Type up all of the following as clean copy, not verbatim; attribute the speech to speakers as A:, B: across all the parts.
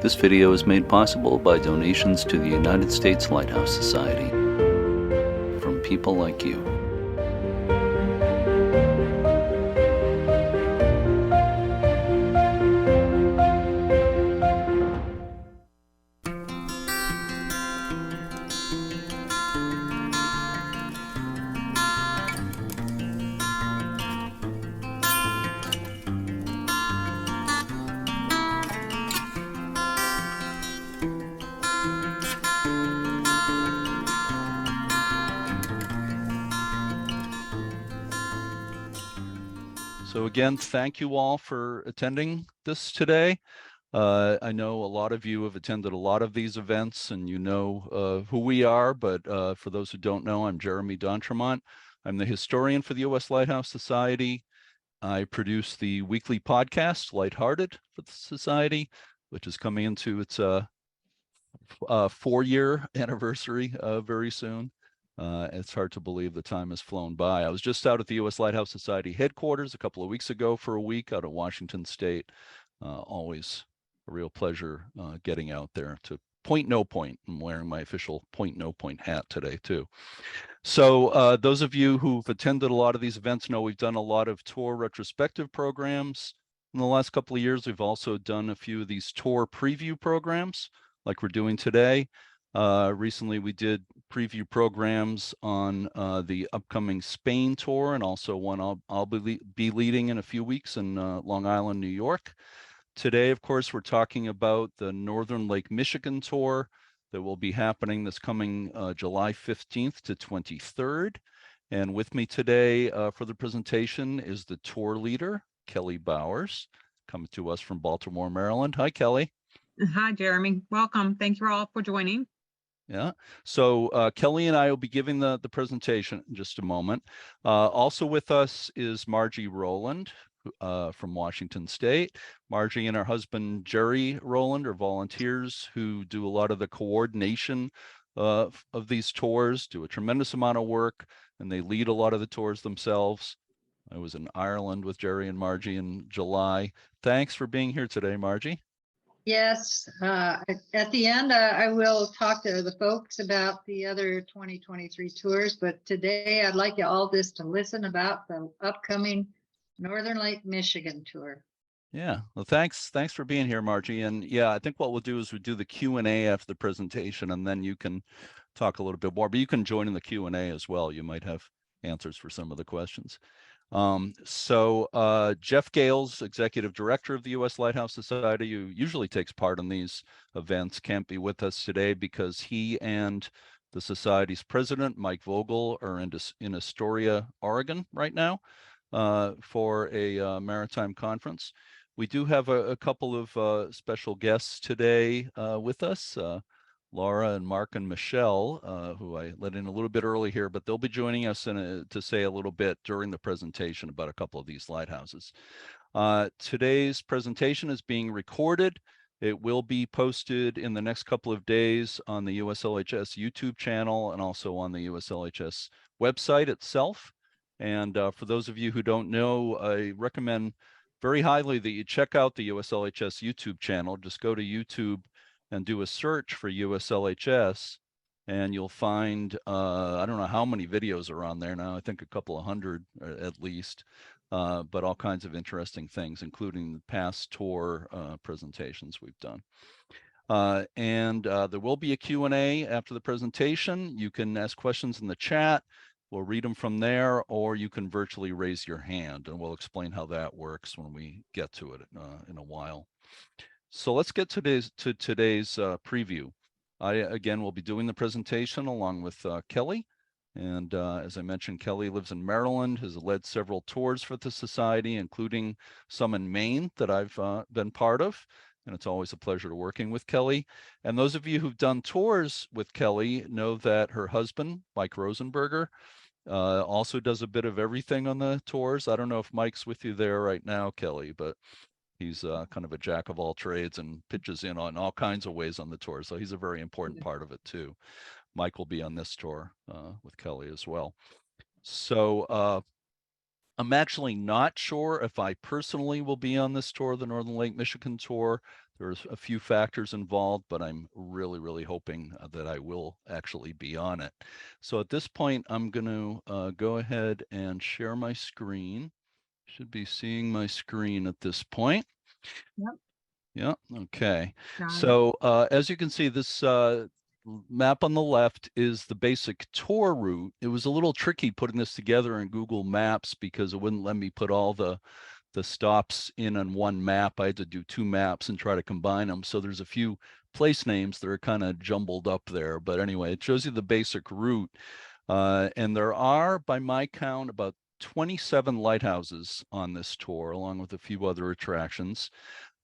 A: This video is made possible by donations to the United States Lighthouse Society from people like you.
B: So again, thank you all for attending this today. I know a lot of you have attended a lot of these events and you know who we are, but for those who don't know, I'm Jeremy D'Entremont. I'm the historian for the U.S. Lighthouse Society. I produce the weekly podcast, Lighthearted, for the Society, which is coming into its 4-year anniversary very soon. It's hard to believe the time has flown by. I was just out at the U.S. Lighthouse Society headquarters a couple of weeks ago for a week out of Washington State. Always a real pleasure getting out there to Point No Point. I'm wearing my official Point No Point hat today too. So those of you who've attended a lot of these events know we've done a lot of tour retrospective programs. In the last couple of years, we've also done a few of these tour preview programs like we're doing today. Recently, we did preview programs on the upcoming Spain tour and also one I'll be leading in a few weeks in Long Island, New York. Today, of course, we're talking about the Northern Lake Michigan tour that will be happening this coming July 15th to 23rd. And with me today for the presentation is the tour leader, Kelly Bowers, coming to us from Baltimore, Maryland. Hi, Kelly.
C: Hi, Jeremy. Welcome. Thank you all for joining.
B: Yeah, so Kelly and I will be giving the presentation in just a moment. Also with us is Margie Rowland from Washington State. Margie and her husband, Jerry Rowland, are volunteers who do a lot of the coordination of these tours, do a tremendous amount of work, and they lead a lot of the tours themselves. I was in Ireland with Jerry and Margie in July. Thanks for being here today, Margie.
D: Yes, at the end, I will talk to the folks about the other 2023 tours, but today I'd like you all just to listen about the upcoming Northern Lake Michigan tour.
B: Yeah, well, thanks for being here, Margie. And yeah, I think what we'll do is we do the Q&A after the presentation, and then you can talk a little bit more, but you can join in the Q&A as well. You might have answers for some of the questions. Jeff Gales, Executive Director of the U.S. Lighthouse Society, who usually takes part in these events, can't be with us today because he and the Society's president, Mike Vogel, are in Astoria, Oregon right now for a maritime conference. We do have a couple of special guests today with us. Laura and Mark and Michelle, who I let in a little bit early here, but they'll be joining us to say a little bit during the presentation about a couple of these lighthouses. Today's presentation is being recorded. It will be posted in the next couple of days on the USLHS YouTube channel and also on the USLHS website itself. And for those of you who don't know, I recommend very highly that you check out the USLHS YouTube channel. Just go to YouTube and do a search for USLHS, and you'll find, I don't know how many videos are on there now, I think a couple of hundred at least, but all kinds of interesting things, including the past tour presentations we've done. There will be a Q&A after the presentation. You can ask questions in the chat. We'll read them from there, or you can virtually raise your hand, and we'll explain how that works when we get to it in a while. So let's get to today's preview. I, again, will be doing the presentation along with Kelly. And as I mentioned, Kelly lives in Maryland, has led several tours for the Society, including some in Maine that I've been part of. And it's always a pleasure working with Kelly. And those of you who've done tours with Kelly know that her husband, Mike Rosenberger, also does a bit of everything on the tours. I don't know if Mike's with you there right now, Kelly, but he's kind of a jack of all trades and pitches in on all kinds of ways on the tour. So he's a very important part of it too. Mike will be on this tour with Kelly as well. So I'm actually not sure if I personally will be on this tour, the Northern Lake Michigan tour. There's a few factors involved, but I'm really hoping that I will actually be on it. So at this point, I'm going to go ahead and share my screen. Should be seeing my screen at this point.
C: Yep.
B: Yeah, okay.
C: Got it.
B: So as you can see, this map on the left is the basic tour route. It was a little tricky putting this together in Google Maps because it wouldn't let me put all the stops in on one map. I had to do two maps and try to combine them. So there's a few place names that are kind of jumbled up there. But anyway, it shows you the basic route. And there are, by my count, about 27 lighthouses on this tour, along with a few other attractions.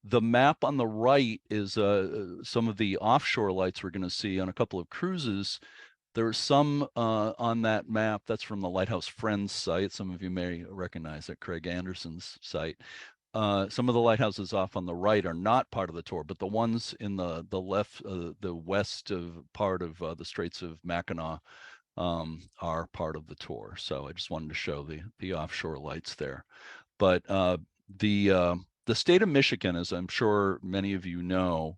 B: The map on the right is some of the offshore lights we're going to see on a couple of cruises. There are some on that map. That's from the Lighthouse Friends site. Some of you may recognize that, Craig Anderson's site. Some of the lighthouses off on the right are not part of the tour, but the ones in the left, the west of part of the Straits of Mackinac are part of the tour. So I just wanted to show the offshore lights there. But the state of Michigan, as I'm sure many of you know,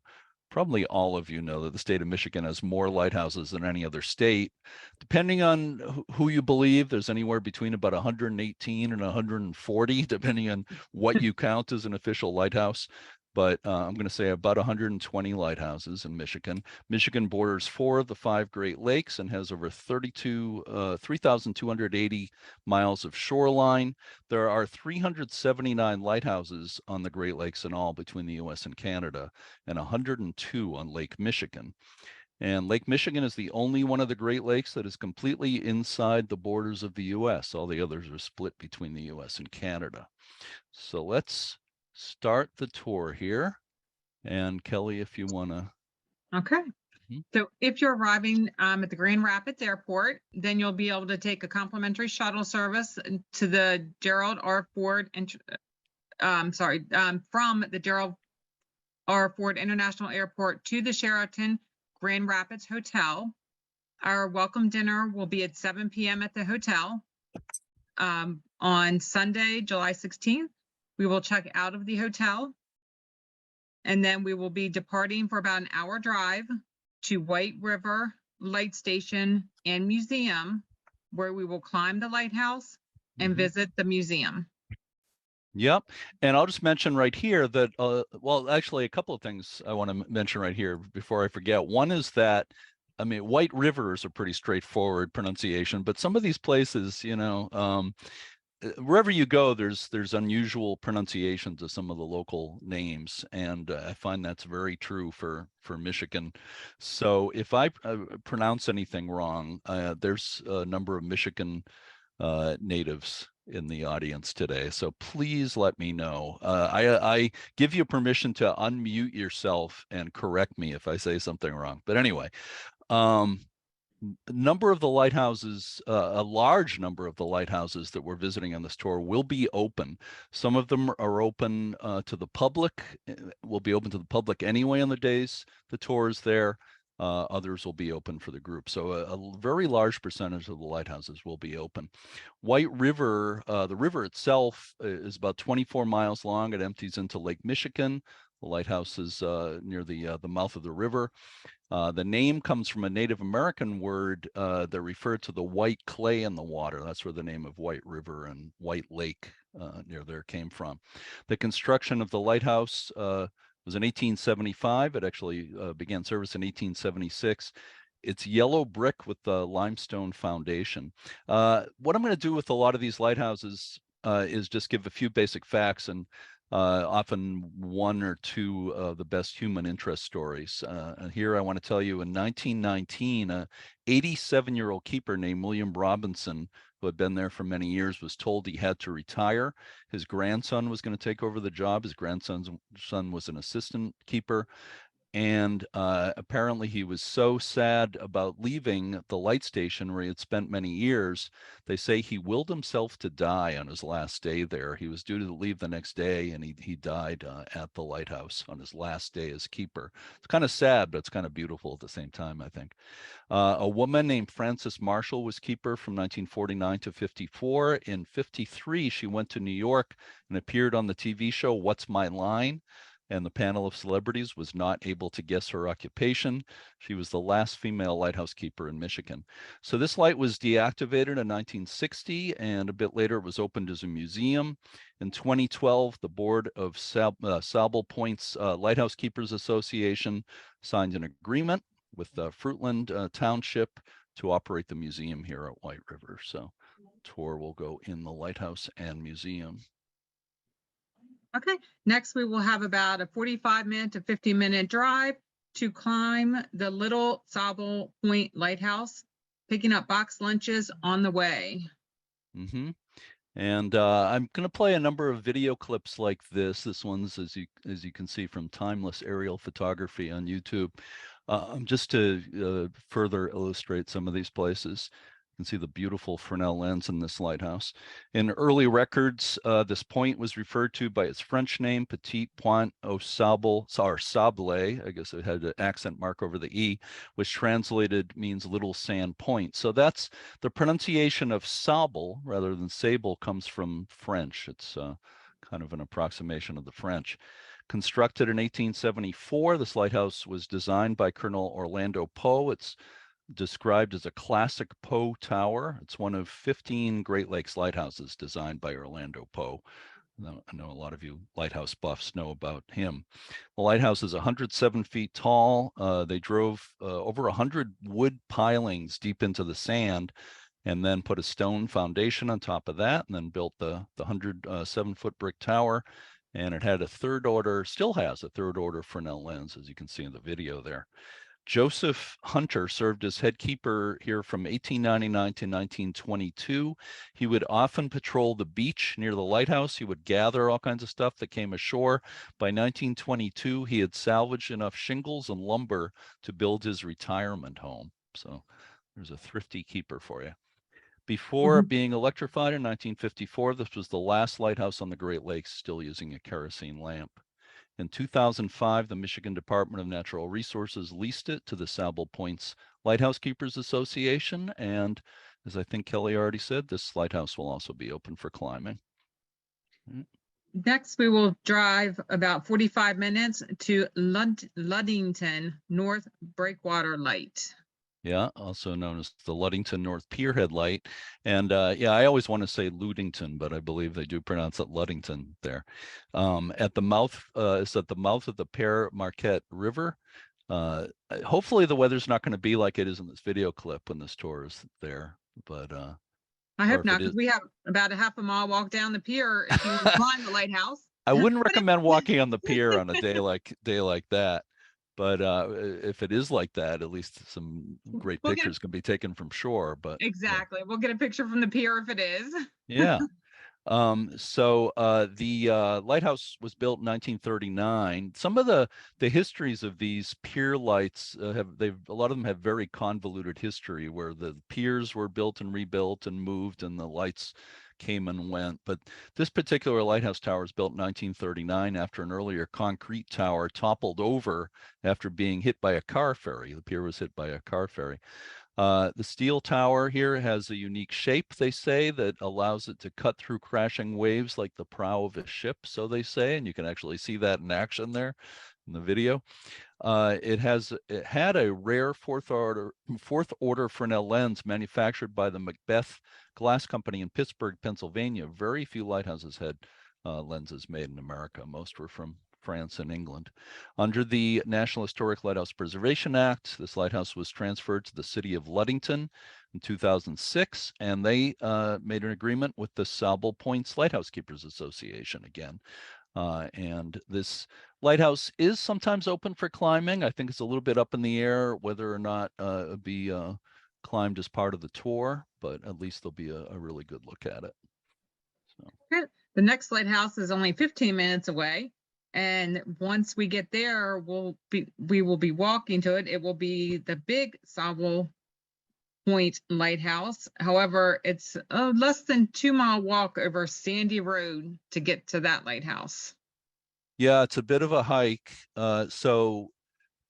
B: probably all of you know, that the state of Michigan has more lighthouses than any other state. Depending on who you believe, there's anywhere between about 118 and 140, depending on what you count as an official lighthouse. But I'm going to say about 120 lighthouses in Michigan. Michigan borders 4 of the 5 Great Lakes and has over 3,280 miles of shoreline. There are 379 lighthouses on the Great Lakes in all between the US and Canada, and 102 on Lake Michigan. And Lake Michigan is the only one of the Great Lakes that is completely inside the borders of the US. All the others are split between the US and Canada. So let's start the tour here. And Kelly, if you want to.
C: Okay.
B: Mhm.
C: So if you're arriving at the Grand Rapids Airport, then you'll be able to take a complimentary shuttle service to the Gerald R. Ford, from the Gerald R. Ford International Airport to the Sheraton Grand Rapids Hotel. Our welcome dinner will be at 7 p.m. at the hotel. On Sunday, July 16th, we will check out of the hotel, and then we will be departing for about an hour drive to White River Light Station and Museum, where we will climb the lighthouse and visit the museum.
B: Yep. And I'll just mention right here that, well, actually a couple of things I want to mention right here before I forget. One is that, I mean, White River is a pretty straightforward pronunciation, but some of these places, you know, wherever you go, there's unusual pronunciations of some of the local names, and I find that's very true for Michigan. So if I pronounce anything wrong, there's a number of Michigan natives in the audience today, so please let me know. I give you permission to unmute yourself and correct me if I say something wrong. But anyway, a number of the lighthouses, a large number of the lighthouses that we're visiting on this tour will be open. Some of them are open to the public, will be open to the public anyway on the days the tour is there. Others will be open for the group. So a very large percentage of the lighthouses will be open. White River, the river itself is about 24 miles long. It empties into Lake Michigan. The lighthouse is near the mouth of the river. The name comes from a Native American word that referred to the white clay in the water. That's where the name of White River and White Lake near there came from. The construction of the lighthouse was in 1875. It actually began service in 1876. It's yellow brick with the limestone foundation. What I'm going to do with a lot of these lighthouses is just give a few basic facts and often one or two of the best human interest stories. And here I want to tell you, in 1919, a 87-year-old keeper named William Robinson, who had been there for many years, was told he had to retire. His grandson was going to take over the job. His grandson was an assistant keeper. And apparently he was so sad about leaving the light station where he had spent many years. They say he willed himself to die on his last day there. He was due to leave the next day, and he died at the lighthouse on his last day as keeper. It's kind of sad, but it's kind of beautiful at the same time, I think. A woman named Frances Marshall was keeper from 1949 to 54. In 53, she went to New York and appeared on the TV show What's My Line? And the panel of celebrities was not able to guess her occupation. She was the last female lighthouse keeper in Michigan. So this light was deactivated in 1960, and a bit later it was opened as a museum. In 2012, the board of Sauble Point's Lighthouse Keepers Association signed an agreement with Fruitland Township to operate the museum here at White River. So tour will go in the lighthouse and museum.
C: Okay, next we will have about a 45-minute to 50-minute drive to climb the Little Sauble Point Lighthouse, picking up box lunches on the way.
B: Mm-hmm. And I'm going to play a number of video clips like this. This one's, as you can see, from Timeless Aerial Photography on YouTube, just to further illustrate some of these places. You can see the beautiful Fresnel lens in this lighthouse. In early records, this point was referred to by its French name, Petit Point au Sable, or Sable. I guess it had an accent mark over the E, which translated means little sand point. So that's the pronunciation of Sable rather than Sable comes from French. It's kind of an approximation of the French. Constructed in 1874, this lighthouse was designed by Colonel Orlando Poe. It's described as a classic Poe tower. It's one of 15 Great Lakes lighthouses designed by Orlando Poe. I know a lot of you lighthouse buffs know about him. The lighthouse is 107 feet tall. They drove over 100 wood pilings deep into the sand and then put a stone foundation on top of that, and then built the 107-foot brick tower. And it had a third order, still has a third order Fresnel lens, as you can see in the video there. Joseph Hunter served as head keeper here from 1899 to 1922. He would often patrol the beach near the lighthouse. He would gather all kinds of stuff that came ashore. By 1922, he had salvaged enough shingles and lumber to build his retirement home. So there's a thrifty keeper for you. Before being electrified in 1954, this was the last lighthouse on the Great Lakes still using a kerosene lamp. In 2005, the Michigan Department of Natural Resources leased it to the Sauble Point's Lighthouse Keepers Association. And as I think Kelly already said, this lighthouse will also be open for climbing.
C: Next, we will drive about 45 minutes to Ludington North Breakwater Light.
B: Yeah, also known as the Ludington North Pierhead Light. And yeah, I always want to say Ludington, but I believe they do pronounce it Ludington there. At the mouth, it's at the mouth of the Pere Marquette River. Hopefully the weather's not going to be like it is in this video clip when this tour is there, but
C: I hope not, because we have about a half a mile walk down the pier if you climb the lighthouse.
B: I wouldn't recommend walking on the pier on a day like that. But if it is like that, at least some great pictures can be taken from shore. But
C: exactly, we'll get a picture from the pier if it is.
B: Yeah. So the lighthouse was built in 1939. Some of the histories of these pier lights a lot of them have very convoluted history, where the piers were built and rebuilt and moved, and the lights came and went. But this particular lighthouse tower was built in 1939 after an earlier concrete tower toppled over after being hit by a car ferry. The pier was hit by a car ferry. The steel tower here has a unique shape, they say, that allows it to cut through crashing waves like the prow of a ship, so they say, and you can actually see that in action there in the video. It had a rare fourth order Fresnel lens manufactured by the Macbeth Glass Company in Pittsburgh, Pennsylvania. Very few lighthouses had lenses made in America. Most were from France and England. Under the National Historic Lighthouse Preservation Act, this lighthouse was transferred to the city of Ludington in 2006, and they made an agreement with the Sauble Point's Lighthouse Keepers Association again. And this lighthouse is sometimes open for climbing. I think it's a little bit up in the air whether or not it'll be climbed as part of the tour, but at least there'll be a really good look at it. So.
C: The next lighthouse is only 15 minutes away, And once we get there, we will be walking to it. It will be the big Sable Point Lighthouse. However, it's a less than 2 mile walk over Sandy Road to get to that lighthouse.
B: Yeah, it's a bit of a hike. So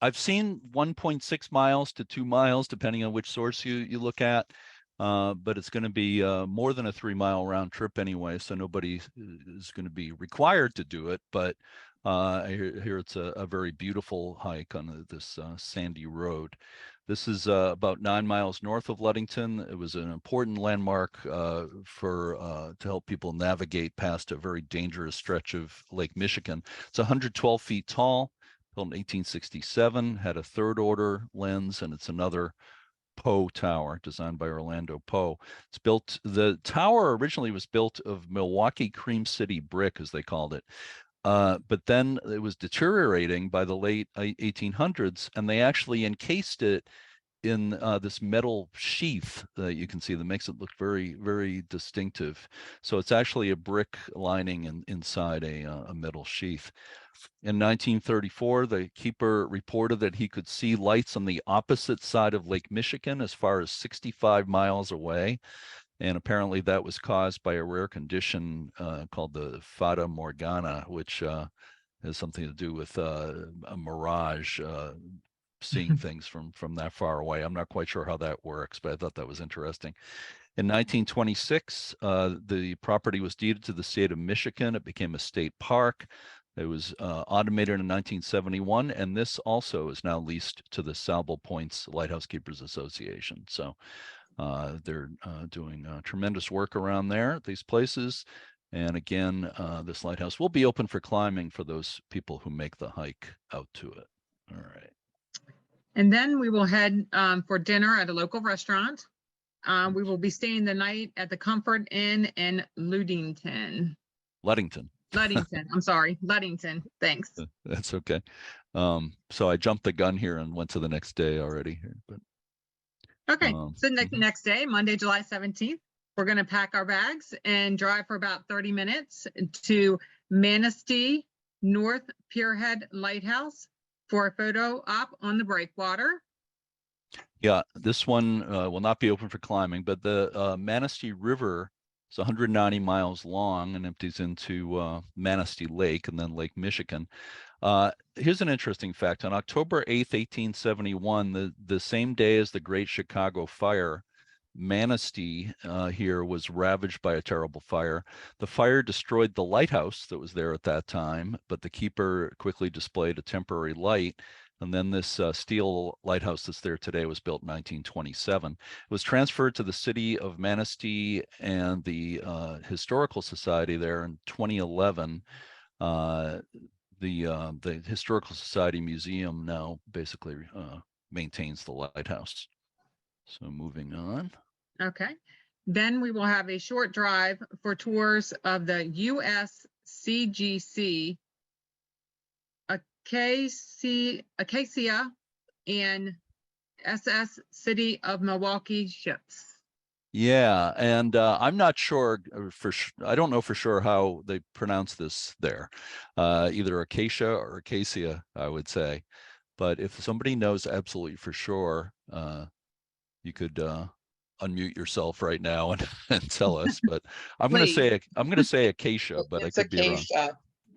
B: I've seen 1.6 miles to 2 miles, depending on which source you look at. But it's going to be more than a 3 mile round trip anyway, so nobody is going to be required to do it. But I hear it's a very beautiful hike on this sandy road. This is about 9 miles north of Ludington. It was an important landmark to help people navigate past a very dangerous stretch of Lake Michigan. It's 112 feet tall, built in 1867, had a third order lens, and it's another Poe Tower designed by Orlando Poe. The tower originally was built of Milwaukee Cream City brick, as they called it. But then it was deteriorating by the late 1800s, and they actually encased it in this metal sheath that you can see that makes it look very, very distinctive. So it's actually a brick lining inside a metal sheath. In 1934, the keeper reported that he could see lights on the opposite side of Lake Michigan as far as 65 miles away. And apparently that was caused by a rare condition called the Fata Morgana, which has something to do with a mirage, seeing things from that far away. I'm not quite sure how that works, but I thought that was interesting. In 1926, the property was deeded to the state of Michigan. It became a state park. It was automated in 1971, and this also is now leased to the Sable Points Lighthouse Keepers Association. So they're doing tremendous work around there, these places. And again, this lighthouse will be open for climbing for those people who make the hike out to it. All right.
C: And then we will head for dinner at a local restaurant. We will be staying the night at the Comfort Inn in Ludington.
B: Ludington.
C: I'm sorry, Ludington. Thanks.
B: That's okay. So I jumped the gun here and went to the next day already here, but
C: okay. So next day, Monday, July 17th, we're going to pack our bags and drive for about 30 minutes to Manistee North Pierhead Lighthouse for a photo op on the breakwater.
B: Yeah, this one will not be open for climbing, but the Manistee River is 190 miles long and empties into Manistee Lake and then Lake Michigan. Here's an interesting fact. On October 8th, 1871, the same day as the Great Chicago Fire, Manistee here was ravaged by a terrible fire. The fire destroyed the lighthouse that was there at that time, but the keeper quickly displayed a temporary light. And then this steel lighthouse that's there today was built in 1927. It was transferred to the city of Manistee and the Historical Society there in 2011. The Historical Society Museum now basically maintains the lighthouse. So moving on. Okay.
C: Then we will have a short drive for tours of the USCGC Acacia and SS City of Milwaukee ships.
B: Yeah, and I'm not sure I don't know for sure how they pronounce this there. Either Acacia or Acacia, I would say. But if somebody knows absolutely for sure, you could unmute yourself right now and tell us. But I'm going to say Acacia, but I could be wrong.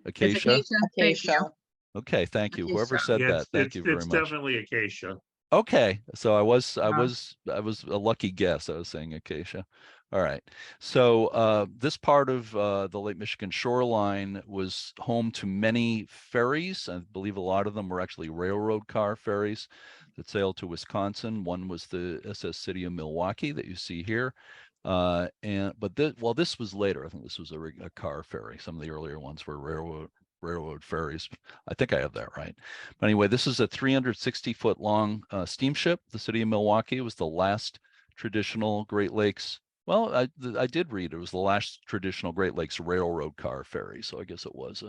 B: Acacia.
C: Acacia.
B: Okay, thank you.
C: Acacia.
B: Whoever said that, thank you very much.
E: It's definitely Acacia.
B: Okay, so I was a lucky guess. I was saying Acacia. All right. So this part of the Lake Michigan shoreline was home to many ferries. I believe a lot of them were actually railroad car ferries that sailed to Wisconsin. One was the SS City of Milwaukee that you see here. This was later. I think this was a car ferry. Some of the earlier ones were railroad ferries. I think I have that right. But anyway, this is a 360-foot long steamship. The City of Milwaukee was the last traditional Great Lakes. Well, I did read it was the last traditional Great Lakes railroad car ferry. So I guess it was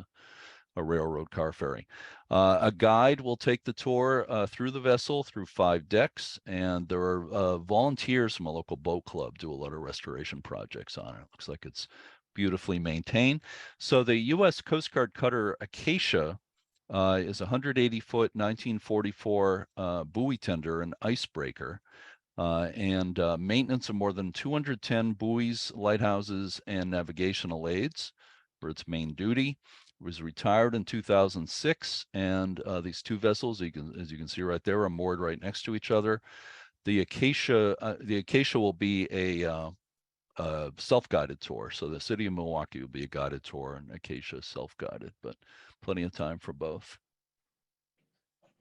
B: a railroad car ferry. A guide will take the tour through the vessel, through 5 decks, and there are volunteers from a local boat club do a lot of restoration projects on it. It looks like it's beautifully maintained. So the U.S. Coast Guard cutter Acacia is a 180-foot 1944 buoy tender and icebreaker, and maintenance of more than 210 buoys, lighthouses, and navigational aids for its main duty. It was retired in 2006, and these two vessels, as you can see right there, are moored right next to each other. The Acacia will be a self-guided tour. So the city of Milwaukee will be a guided tour, and Acacia self-guided, but plenty of time for both.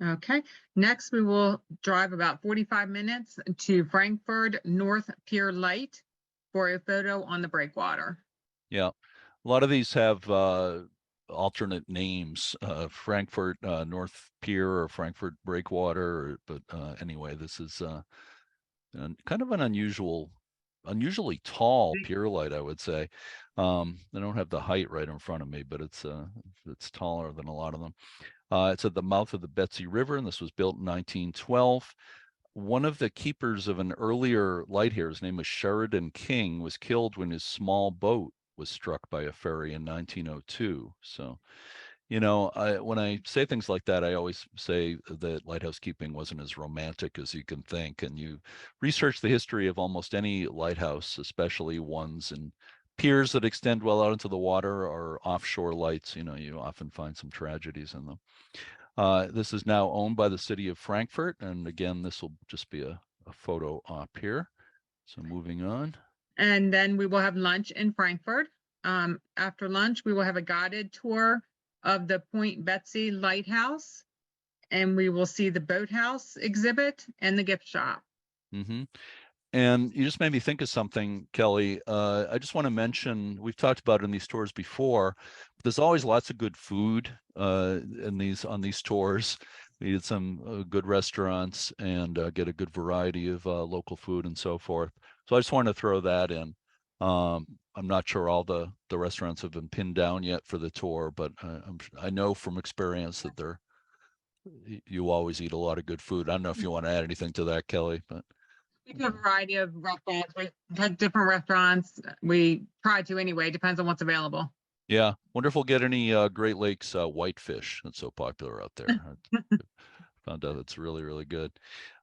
C: Okay, next we will drive about 45 minutes to Frankfurt North Pier Light for a photo on the breakwater.
B: Yeah, a lot of these have alternate names, Frankfurt North Pier or Frankfurt Breakwater, but anyway, this is kind of an unusually tall pier light, I would say. I don't have the height right in front of me, but it's taller than a lot of them. It's at the mouth of the Betsy River, and this was built in 1912. One of the keepers of an earlier light here, his name was Sheridan King, was killed when his small boat was struck by a ferry in 1902. So, you know, when I say things like that, I always say that lighthouse keeping wasn't as romantic as you can think. And you research the history of almost any lighthouse, especially ones in piers that extend well out into the water or offshore lights, you know, you often find some tragedies in them. This is now owned by the city of Frankfurt. And again, this will just be a photo op here. So moving on.
C: And then we will have lunch in Frankfurt. After lunch, we will have a guided tour of the Point Betsy Lighthouse, and we will see the boathouse exhibit and the gift shop.
B: Mm-hmm. And you just made me think of something, Kelly. I just want to mention, we've talked about it in these tours before, but there's always lots of good food on these tours. We did some good restaurants and get a good variety of local food and so forth. So I just wanted to throw that in. I'm not sure all the restaurants have been pinned down yet for the tour, but I know from experience that you always eat a lot of good food. I don't know if you want to add anything to that, Kelly, but.
C: We do a variety of restaurants. We've had different restaurants. We try to anyway, depends on what's available.
B: Yeah, wonder if we'll get any Great Lakes whitefish that's so popular out there. I found out it's really, really good.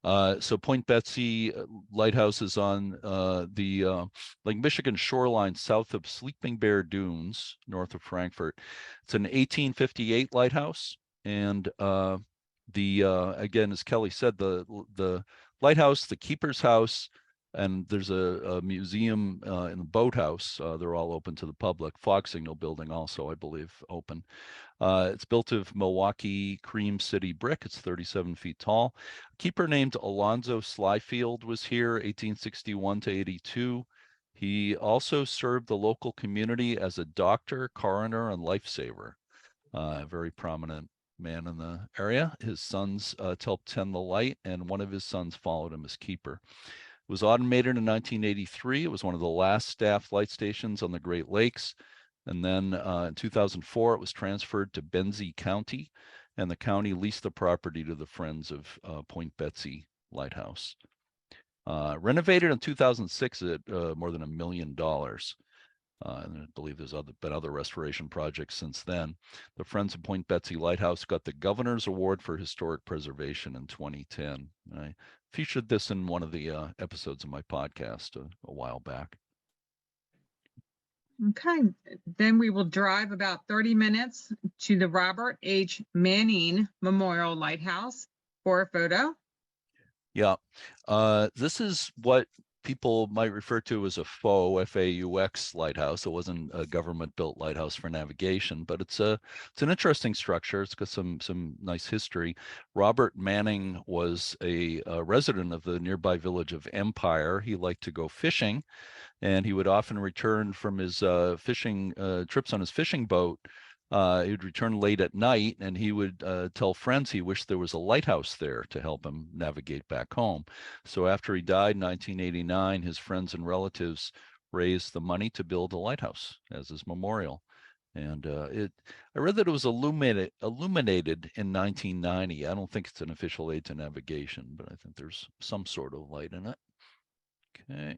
B: So Point Betsy Lighthouse is on the Lake Michigan shoreline south of Sleeping Bear Dunes, north of Frankfurt. It's an 1858 lighthouse, and again, as Kelly said, the lighthouse, the keeper's house, and there's a museum in the boathouse. They're all open to the public. Fog signal building also, I believe, open. It's built of Milwaukee Cream City brick. It's 37 feet tall. A keeper named Alonzo Slyfield was here, 1861 to 82. He also served the local community as a doctor, coroner, and lifesaver. A very prominent man in the area. His sons helped tend the light, and one of his sons followed him as keeper. It was automated in 1983. It was one of the last staffed light stations on the Great Lakes. And then in 2004, it was transferred to Benzie County, and the county leased the property to the Friends of Point Betsy Lighthouse. Renovated in 2006 at more than $1 million. And I believe there's been other restoration projects since then. The Friends of Point Betsy Lighthouse got the Governor's Award for Historic Preservation in 2010. I featured this in one of the episodes of my podcast a while back.
C: Okay, then we will drive about 30 minutes to the Robert H. Manning Memorial Lighthouse for a photo.
B: Yeah, this is what people might refer to as a faux, F-A-U-X lighthouse. It wasn't a government-built lighthouse for navigation, but it's an interesting structure. It's got some nice history. Robert Manning was a resident of the nearby village of Empire. He liked to go fishing, and he would often return from his fishing trips on his fishing boat. He would return late at night, and he would tell friends he wished there was a lighthouse there to help him navigate back home. So after he died in 1989, his friends and relatives raised the money to build a lighthouse as his memorial. And I read that it was illuminated in 1990. I don't think it's an official aid to navigation, but I think there's some sort of light in it. Okay.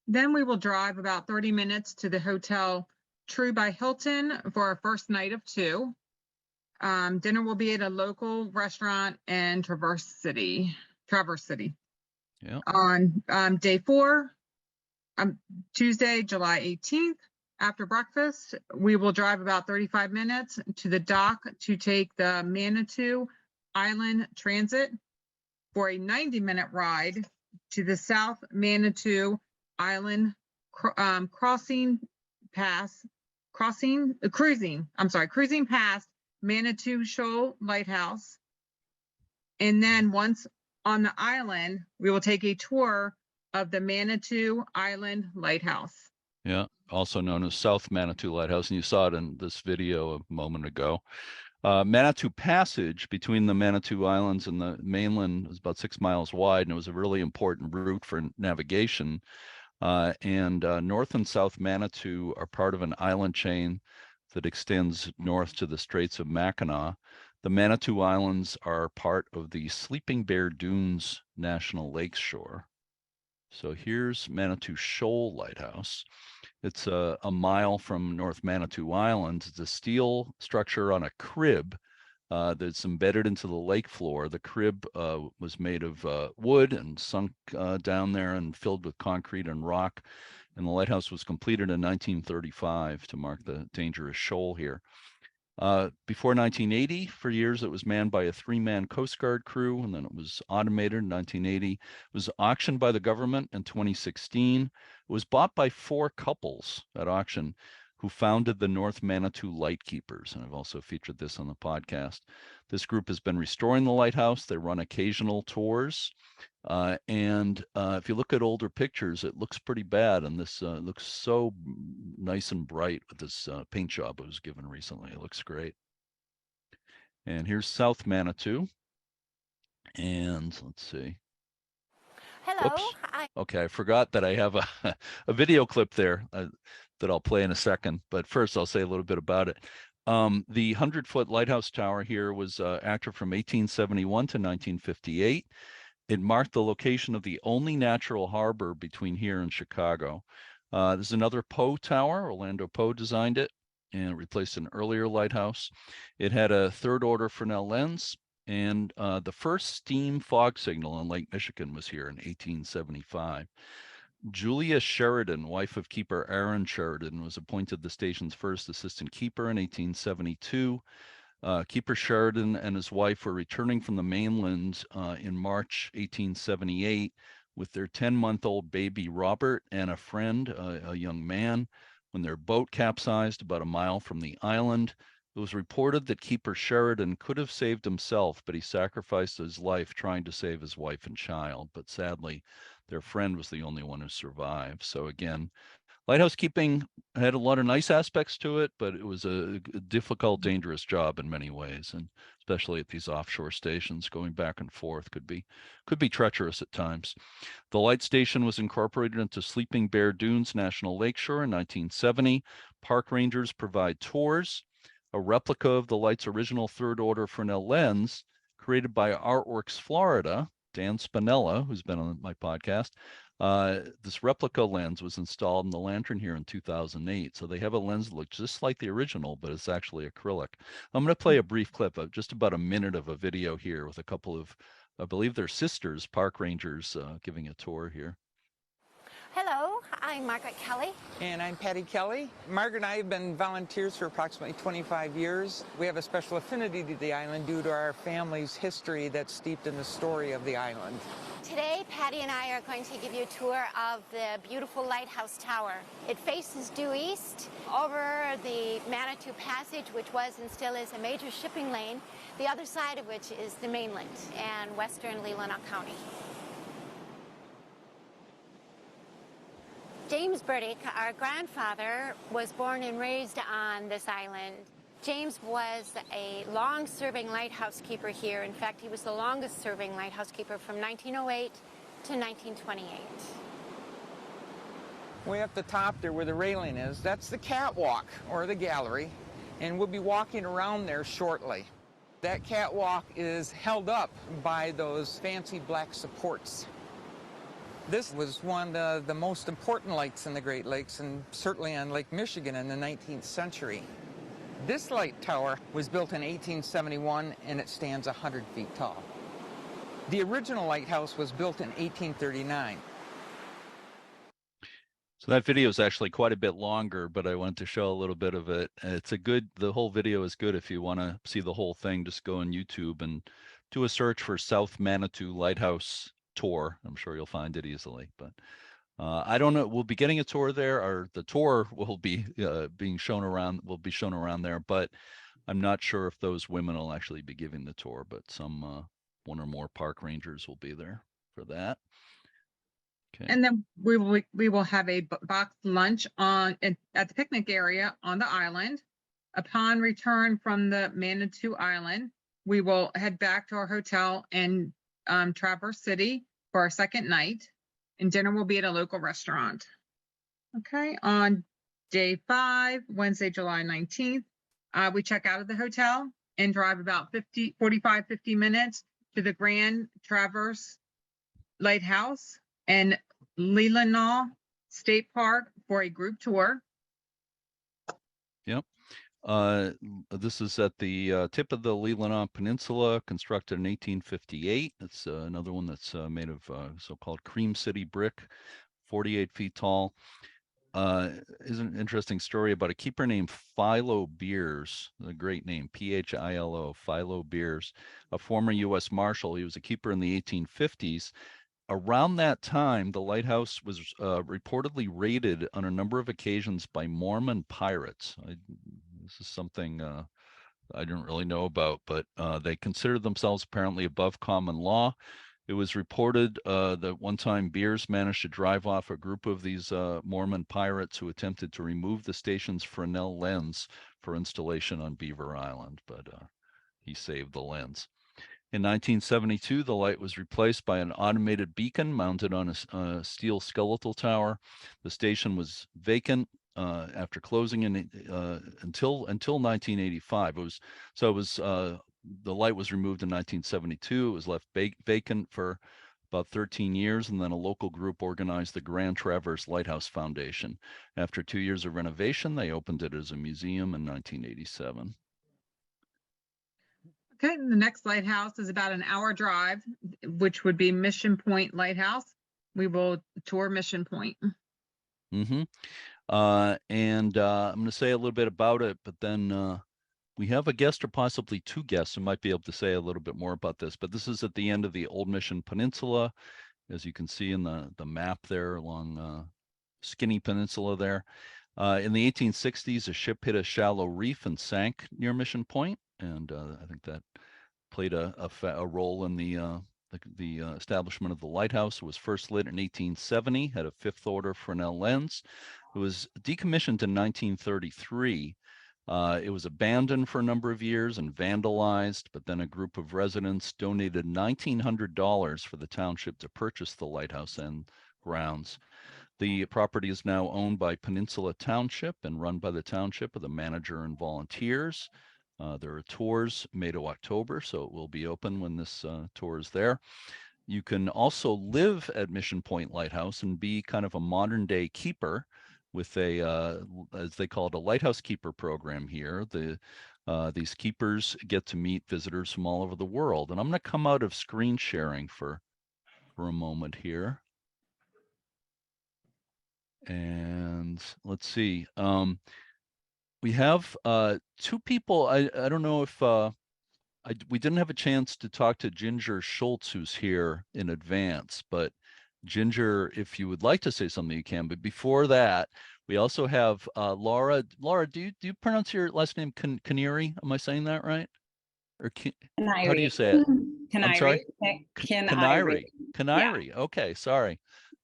C: Then we will drive about 30 minutes to the Hotel True by Hilton for our first night of 2. Dinner will be at a local restaurant in Traverse City.
B: Yeah.
C: On day 4, Tuesday, July 18th, after breakfast, we will drive about 35 minutes to the dock to take the Manitou Island Transit for a 90-minute ride to the South Manitou Island cruising past Manitou Shoal Lighthouse. And then once on the island, we will take a tour of the Manitou Island Lighthouse.
B: Yeah, also known as South Manitou Lighthouse, and you saw it in this video a moment ago. Manitou Passage between the Manitou Islands and the mainland is about 6 miles wide, and it was a really important route for navigation. North and South Manitou are part of an island chain that extends north to the Straits of Mackinac. The Manitou Islands are part of the Sleeping Bear Dunes National Lakeshore. So here's Manitou Shoal Lighthouse. It's a mile from North Manitou Island. It's a steel structure on a crib that's embedded into the lake floor. The crib was made of wood and sunk down there and filled with concrete and rock. And the lighthouse was completed in 1935 to mark the dangerous shoal here. Before 1980, for years, it was manned by a 3-man Coast Guard crew, and then it was automated in 1980. It was auctioned by the government in 2016. It was bought by 4 couples at auction who founded the North Manitou Lightkeepers, and I've also featured this on the podcast. This group has been restoring the lighthouse. They run occasional tours, and if you look at older pictures, it looks pretty bad, and this looks so nice and bright with this paint job it was given recently. It looks great. And here's South Manitou, and let's see.
E: Hello.
B: Whoops. Okay, I forgot that I have a video clip there that I'll play in a second, but first I'll say a little bit about it. The 100-foot lighthouse tower here was active from 1871 to 1958. It marked the location of the only natural harbor between here and Chicago. There's another Poe Tower. Orlando Poe designed it and replaced an earlier lighthouse. It had a 3rd-order Fresnel lens, and the first steam fog signal in Lake Michigan was here in 1875. Julia Sheridan, wife of keeper Aaron Sheridan, was appointed the station's first assistant keeper in 1872. Keeper Sheridan and his wife were returning from the mainland in March 1878 with their 10-month-old baby Robert and a friend, a young man, when their boat capsized about a mile from the island. It was reported that Keeper Sheridan could have saved himself, but he sacrificed his life trying to save his wife and child. But sadly, their friend was the only one who survived. So again, lighthouse keeping had a lot of nice aspects to it, but it was a difficult, dangerous job in many ways, and especially at these offshore stations, going back and forth could be treacherous at times. The light station was incorporated into Sleeping Bear Dunes National Lakeshore in 1970. Park rangers provide tours. A replica of the light's original 3rd-order Fresnel lens, created by Artworks Florida, Dan Spinella, who's been on my podcast. This replica lens was installed in the lantern here in 2008. So they have a lens that looks just like the original, but it's actually acrylic. I'm going to play a brief clip of just about a minute of a video here with a couple of, I believe they're sisters, park rangers, giving a tour here.
E: Hello, I'm Margaret Kelly.
F: And I'm Patty Kelly. Margaret and I have been volunteers for approximately 25 years. We have a special affinity to the island due to our family's history that's steeped in the story of the island.
E: Today, Patty and I are going to give you a tour of the beautiful Lighthouse Tower. It faces due east over the Manitou Passage, which was and still is a major shipping lane, the other side of which is the mainland and western Leelanau County. James Burdick, our grandfather, was born and raised on this island. James was a long-serving lighthouse keeper here. In fact, he was the longest-serving lighthouse keeper from 1908 to 1928.
F: Way up the top there where the railing is, that's the catwalk, or the gallery, and we'll be walking around there shortly. That catwalk is held up by those fancy black supports. This was one of the most important lights in the Great Lakes, and certainly on Lake Michigan in the 19th century. This light tower was built in 1871, and it stands 100 feet tall. The original lighthouse was built in 1839.
B: So that video is actually quite a bit longer, but I wanted to show a little bit of it. The whole video is good. If you want to see the whole thing, just go on YouTube and do a search for South Manitou Lighthouse Tour. I'm sure you'll find it easily, but I don't know. We'll be getting a tour there, or the tour will be being shown around, there, but I'm not sure if those women will actually be giving the tour, but some one or more park rangers will be there for that. Okay.
C: And then we will have a boxed lunch at the picnic area on the island. Upon return from the Manitou Island, we will head back to our hotel in Traverse City for our second night, and dinner will be at a local restaurant. Okay, on day 5, Wednesday, July 19th, we check out of the hotel and drive about 50 minutes to the Grand Traverse Lighthouse and Leelanau State Park for a group tour.
B: Yep. This is at the tip of the Leelanau Peninsula, constructed in 1858. It's another one that's made of so-called Cream City brick, 48 feet tall. Is an interesting story about a keeper named Philo Beers, a great name, Philo, Philo Beers, a former U.S. Marshal. He was a keeper in the 1850s. Around that time, the lighthouse was reportedly raided on a number of occasions by Mormon pirates. This is something I didn't really know about, but they considered themselves apparently above common law. It was reported that one time Beers managed to drive off a group of these Mormon pirates who attempted to remove the station's Fresnel lens for installation on Beaver Island, but he saved the lens. In 1972, the light was replaced by an automated beacon mounted on a steel skeletal tower. The station was vacant after closing until 1985. The light was removed in 1972. It was left vacant for about 13 years, and then a local group organized the Grand Traverse Lighthouse Foundation. After 2 years of renovation, they opened it as a museum in 1987.
C: Okay, the next lighthouse is about an hour drive, which would be Mission Point Lighthouse. We will tour Mission Point.
B: Mm-hmm. I'm going to say a little bit about it, but then we have a guest or possibly two guests who might be able to say a little bit more about this. But this is at the end of the Old Mission Peninsula, as you can see in the map there along Skinny Peninsula there. In the 1860s, a ship hit a shallow reef and sank near Mission Point. And I think that played a role in the establishment of the lighthouse. It was first lit in 1870, had a 5th order Fresnel lens. It was decommissioned in 1933. It was abandoned for a number of years and vandalized, but then a group of residents donated $1,900 for the township to purchase the lighthouse and grounds. The property is now owned by Peninsula Township and run by the township with a manager and volunteers. There are tours May to October, so it will be open when this tour is there. You can also live at Mission Point Lighthouse and be kind of a modern day keeper with a, as they call it, a lighthouse keeper program here. These keepers get to meet visitors from all over the world. And I'm going to come out of screen sharing for a moment here. And let's see. We have 2 people. I don't know if we didn't have a chance to talk to Ginger Schultz, who's here in advance, but Ginger, if you would like to say something, you can. But before that, we also have Laura. Laura, do you pronounce your last name Canary? Am I saying that right? Or how do you say it? I'm sorry. Canary. Canary. Yeah. Okay, sorry.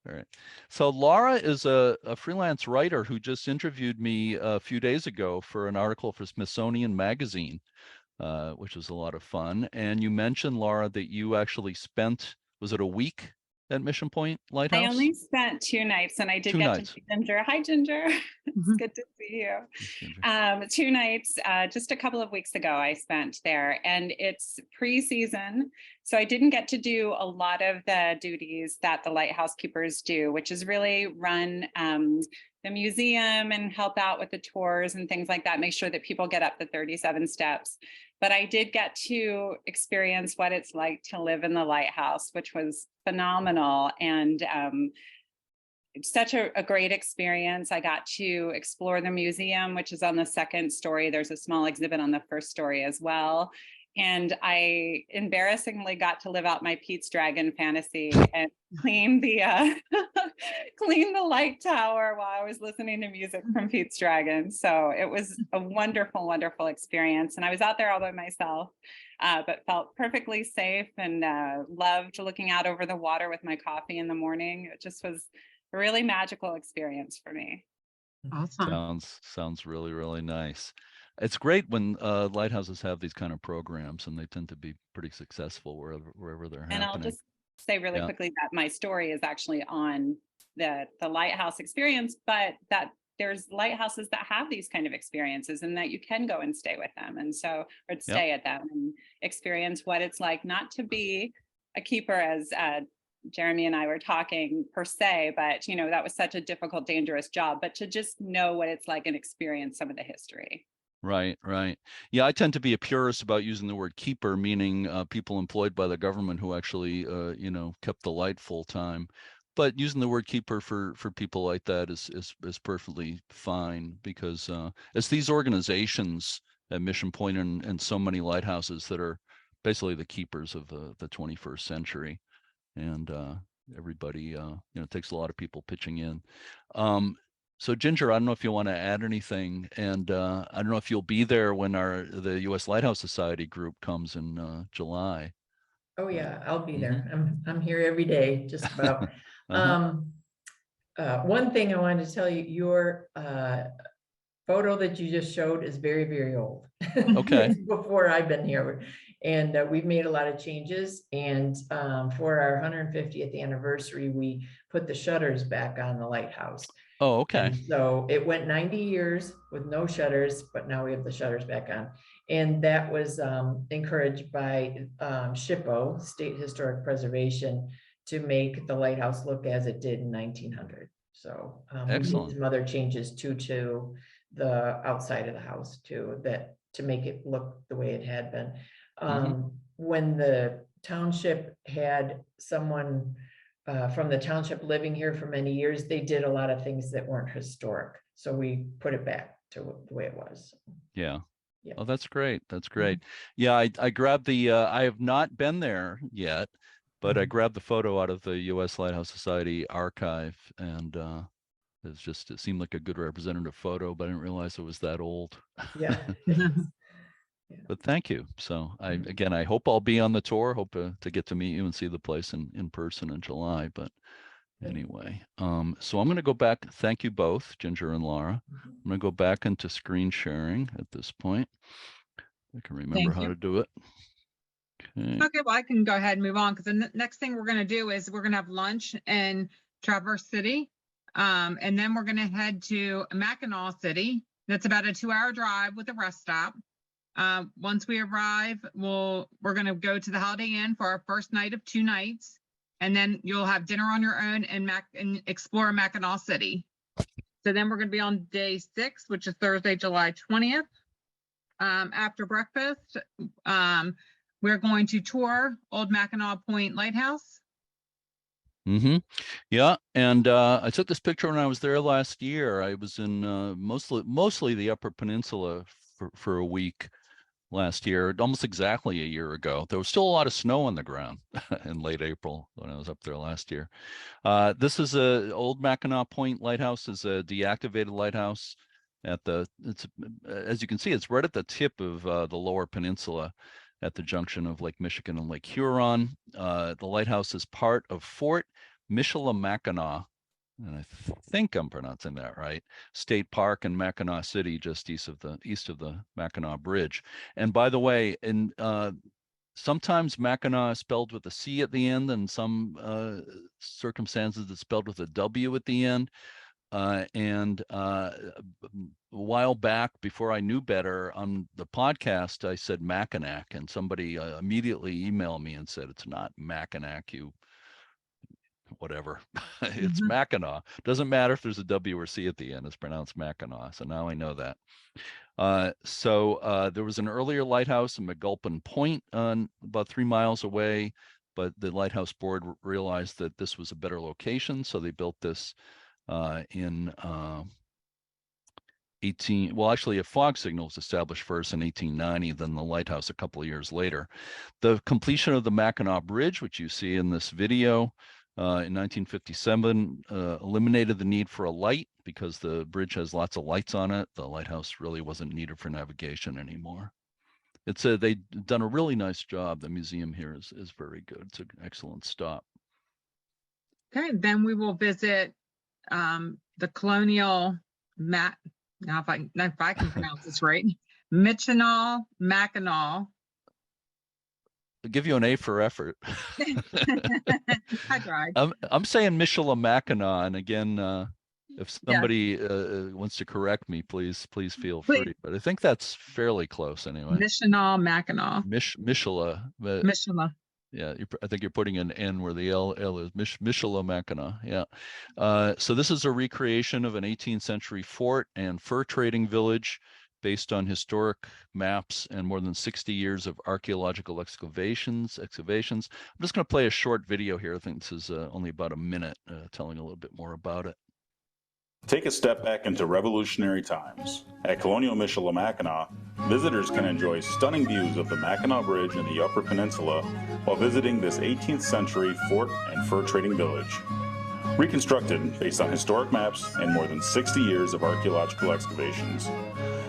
B: All right. So Laura is a freelance writer who just interviewed me a few days ago for an article for Smithsonian Magazine, which was a lot of fun. And you mentioned, Laura, that you actually spent, was it a week at Mission Point
G: I
B: Lighthouse?
G: only spent 2 nights, and I did
B: 2
G: get
B: nights.
G: to see Ginger. Hi, Ginger. It's
C: Mhm.
G: good to see you.
B: Ginger.
G: 2 nights, just a couple of weeks ago, I spent there, and it's pre-season. So I didn't get to do a lot of the duties that the lighthouse keepers do, which is really run the museum and help out with the tours and things like that, make sure that people get up the 37 steps. But I did get to experience what it's like to live in the lighthouse, which was phenomenal. And it's such a great experience. I got to explore the museum, which is on the 2nd story. There's a small exhibit on the 1st story as well. And I embarrassingly got to live out my Pete's Dragon fantasy and clean the clean the light tower while I was listening to music from Pete's Dragon. So it was a wonderful, wonderful experience. And I was out there all by myself, but felt perfectly safe and loved looking out over the water with my coffee in the morning. It just was a really magical experience for me.
C: Awesome.
B: Sounds really, really nice. It's great when lighthouses have these kind of programs, and they tend to be pretty successful wherever they're
G: And I'll
B: happening.
G: just say really
B: Yeah.
G: quickly that my story is actually on the lighthouse experience, but that there's lighthouses that have these kind of experiences and that you can go and stay with them. And so, or stay at them and experience what it's like not to be a keeper, as Jeremy and I were talking per se, but you know, that was such a difficult, dangerous job, but to just know what it's like and experience some of the history.
B: Right, right. Yeah, I tend to be a purist about using the word keeper, meaning people employed by the government who actually, kept the light full time. But using the word keeper for people like that is perfectly fine, because it's these organizations at Mission Point and so many lighthouses that are basically the keepers of the 21st century, and everybody, it takes a lot of people pitching in. So Ginger, I don't know if you want to add anything, and I don't know if you'll be there when the U.S. Lighthouse Society group comes in July.
H: Oh yeah, I'll be there. I'm here every day, just about. One thing I wanted to tell you, your photo that you just showed is very, very old.
B: Okay.
H: Before I've been here, and we've made a lot of changes. And for our 150th anniversary, we put the shutters back on the lighthouse.
B: Oh, okay.
H: And so it went 90 years with no shutters, but now we have the shutters back on. And that was encouraged by SHPO, State Historic Preservation, to make the lighthouse look as it did in 1900. So we made
B: Excellent.
H: some other changes too, to the outside of the house too, that to make it look the way it had been. When the township had someone from the township living here for many years, they did a lot of things that weren't historic. So we put it back to the way it was.
B: Yeah.
H: Yeah.
B: Oh, that's great. That's great. Yeah, I grabbed the, I have not been there yet, but I grabbed the photo out of the U.S. Lighthouse Society archive, and it seemed like a good representative photo, but I didn't realize it was that old.
H: Yeah.
B: But thank you. So I hope I'll be on the tour, hope to get to meet you and see the place in person in July. But anyway, so I'm going to go back. Thank you both, Ginger and Laura. I'm going to go back into screen sharing at this point. I can remember how to do it. Okay.
C: Okay, well, I can go ahead and move on, because the next thing we're going to do is we're going to have lunch in Traverse City. And then we're going to head to Mackinac City. That's about a 2-hour drive with a rest stop. Once we arrive, we're going to go to the Holiday Inn for our first night of 2 nights. And then you'll have dinner on your own and explore Mackinac City. So then we're going to be on day 6, which is Thursday, July 20th. After breakfast, we're going to tour Old Mackinac Point Lighthouse.
B: Yeah, and I took this picture when I was there last year. I was in mostly the Upper Peninsula for a week last year, almost exactly a year ago. There was still a lot of snow on the ground in late April when I was up there last year. This is Old Mackinac Point Lighthouse, is a deactivated lighthouse as you can see, it's right at the tip of the Lower Peninsula, at the junction of Lake Michigan and Lake Huron. The lighthouse is part of Fort Michilimackinac, and I think I'm pronouncing that right, State Park in Mackinac City, just east of the Mackinac Bridge. And by the way, in sometimes Mackinac is spelled with a C at the end, and some circumstances it's spelled with a W at the end. A while back, before I knew better, on the podcast, I said Mackinac, and somebody immediately emailed me and said, it's not Mackinac, you whatever. It's
C: Mhm.
B: Mackinac. Doesn't matter if there's a W or C at the end, it's pronounced Mackinac. So now I know that. There was an earlier lighthouse in McGulpin Point, about 3 miles away, but the lighthouse board realized that this was a better location, so they built this in 18, well, actually a fog signal was established first in 1890, then the lighthouse a couple of years later. The completion of the Mackinac Bridge, which you see in this video, in 1957, eliminated the need for a light because the bridge has lots of lights on it. The lighthouse really wasn't needed for navigation anymore. They've done a really nice job. The museum here is very good. It's an excellent stop.
C: Okay, then we will visit the Colonial Now if I can pronounce this right, Michinaw Mackinac.
B: I'll give you an A for effort.
C: I tried.
B: I'm saying Michilimackinac, and again, if somebody wants to correct me, please feel free. But I think that's fairly close anyway.
C: Michinaw Mackinac.
B: Michila.
C: Michila.
B: Yeah, I think you're putting an N where the L is. Michilimackinac. Yeah. So this is a recreation of an 18th century fort and fur trading village based on historic maps and more than 60 years of archaeological excavations. I'm just going to play a short video here. I think this is only about a minute, telling a little bit more about it.
I: Take a step back into revolutionary times. At Colonial Michilimackinac, visitors can enjoy stunning views of the Mackinac Bridge in the Upper Peninsula while visiting this 18th century fort and fur trading village. Reconstructed based on historic maps and more than 60 years of archaeological excavations.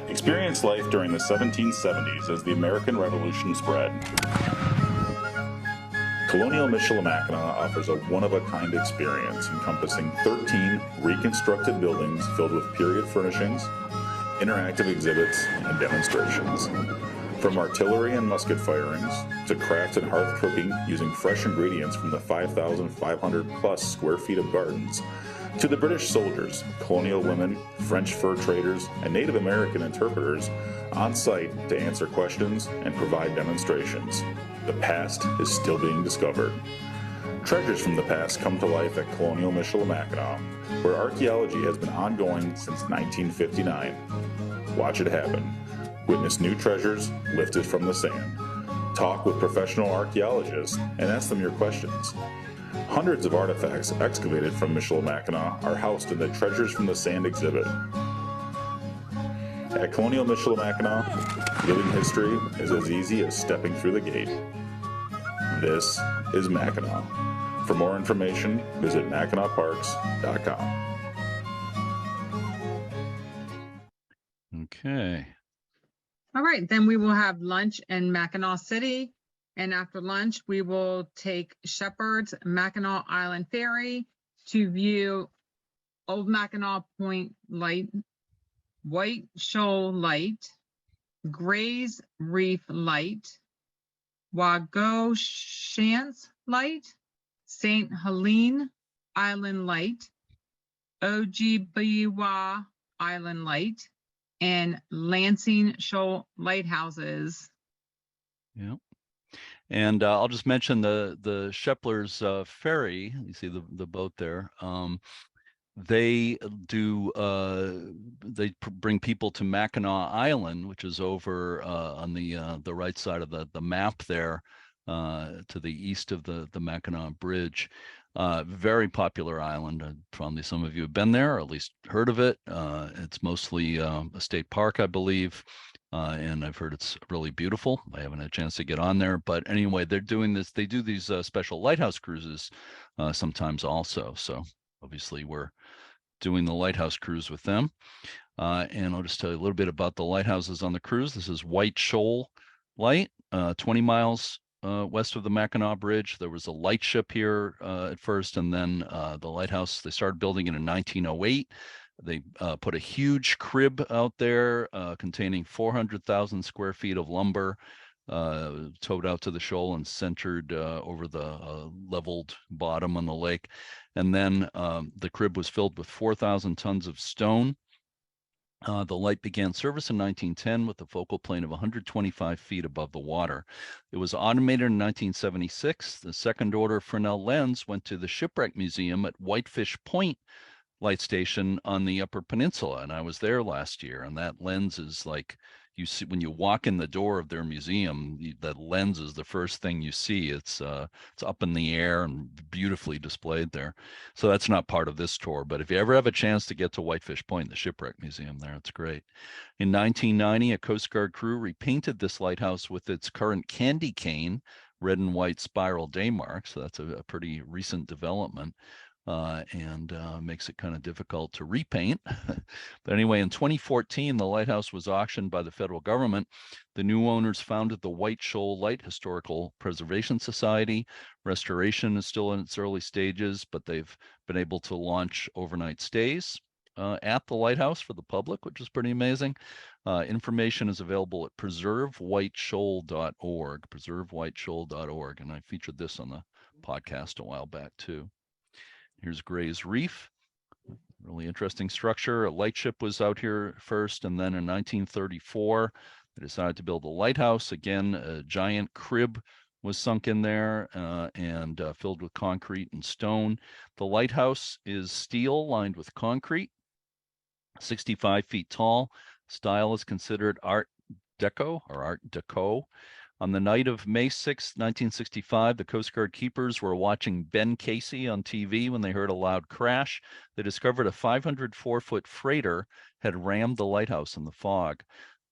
I: Experience life during the 1770s as the American Revolution spread. Colonial Michilimackinac offers a one-of-a-kind experience encompassing 13 reconstructed buildings filled with period furnishings, interactive exhibits, and demonstrations. From artillery and musket firings to craft and hearth cooking using fresh ingredients from the 5,500 plus square feet of gardens, to the British soldiers, colonial women, French fur traders, and Native American interpreters on site to answer questions and provide demonstrations. The past is still being discovered. Treasures from the past come to life at Colonial Michilimackinac, where archaeology has been ongoing since 1959. Watch it happen. Witness new treasures lifted from the sand. Talk with professional archaeologists and ask them your questions. Hundreds of artifacts excavated from Michilimackinac are housed in the Treasures from the Sand exhibit. At Colonial Michilimackinac, living history is as easy as stepping through the gate. This is Mackinac. For more information, visit MackinacParks.com.
B: Okay.
C: All right, then we will have lunch in Mackinac City. And after lunch, we will take Shepherd's Mackinac Island Ferry to view Old Mackinac Point Light, White Shoal Light, Gray's Reef Light, Wagoshance Light, St. Helene Island Light, Ojibwa Island Light, and Lansing Shoal Lighthouses.
B: Yeah. And I'll just mention the Shepler's ferry. You see the boat there. They do bring people to Mackinac Island, which is over on the right side of the map there, to the east of the Mackinac Bridge. Very popular island. Probably some of you have been there, or at least heard of it. It's mostly a state park, I believe. And I've heard it's really beautiful. I haven't had a chance to get on there, but anyway, they're doing this. They do these special lighthouse cruises sometimes also. So obviously we're doing the lighthouse cruise with them. And I'll just tell you a little bit about the lighthouses on the cruise. This is White Shoal Light, 20 miles west of the Mackinac Bridge. There was a lightship here at first, and then the lighthouse, they started building it in 1908. They put a huge crib out there containing 400,000 square feet of lumber. towed out to the shoal and centered over the leveled bottom on the lake. And then the crib was filled with 4,000 tons of stone. The light began service in 1910 with a focal plane of 125 feet above the water. It was automated in 1976. The second order Fresnel lens went to the Shipwreck Museum at Whitefish Point Light Station on the Upper Peninsula, and I was there last year. And that lens is like, you see when you walk in the door of their museum, that lens is the first thing you see. It's up in the air and beautifully displayed there. So that's not part of this tour, but if you ever have a chance to get to Whitefish Point, the Shipwreck Museum there, it's great. In 1990, a Coast Guard crew repainted this lighthouse with its current candy cane red and white spiral day mark. So that's a pretty recent development. And makes it kind of difficult to repaint. But anyway, in 2014, the lighthouse was auctioned by the federal government. The new owners founded the White Shoal Light Historical Preservation Society. Restoration is still in its early stages, but they've been able to launch overnight stays at the lighthouse for the public, which is pretty amazing. Information is available at preservewhiteshoal.org, preservewhiteshoal.org. And I featured this on the podcast a while back too. Here's Gray's Reef, really interesting structure. A lightship was out here first, and then in 1934, they decided to build a lighthouse. Again, a giant crib was sunk in there and filled with concrete and stone. The lighthouse is steel lined with concrete, 65 feet tall. Style is considered Art Deco or Art Deco. On the night of May 6, 1965, the Coast Guard keepers were watching Ben Casey on TV when they heard a loud crash. They discovered a 504-foot freighter had rammed the lighthouse in the fog.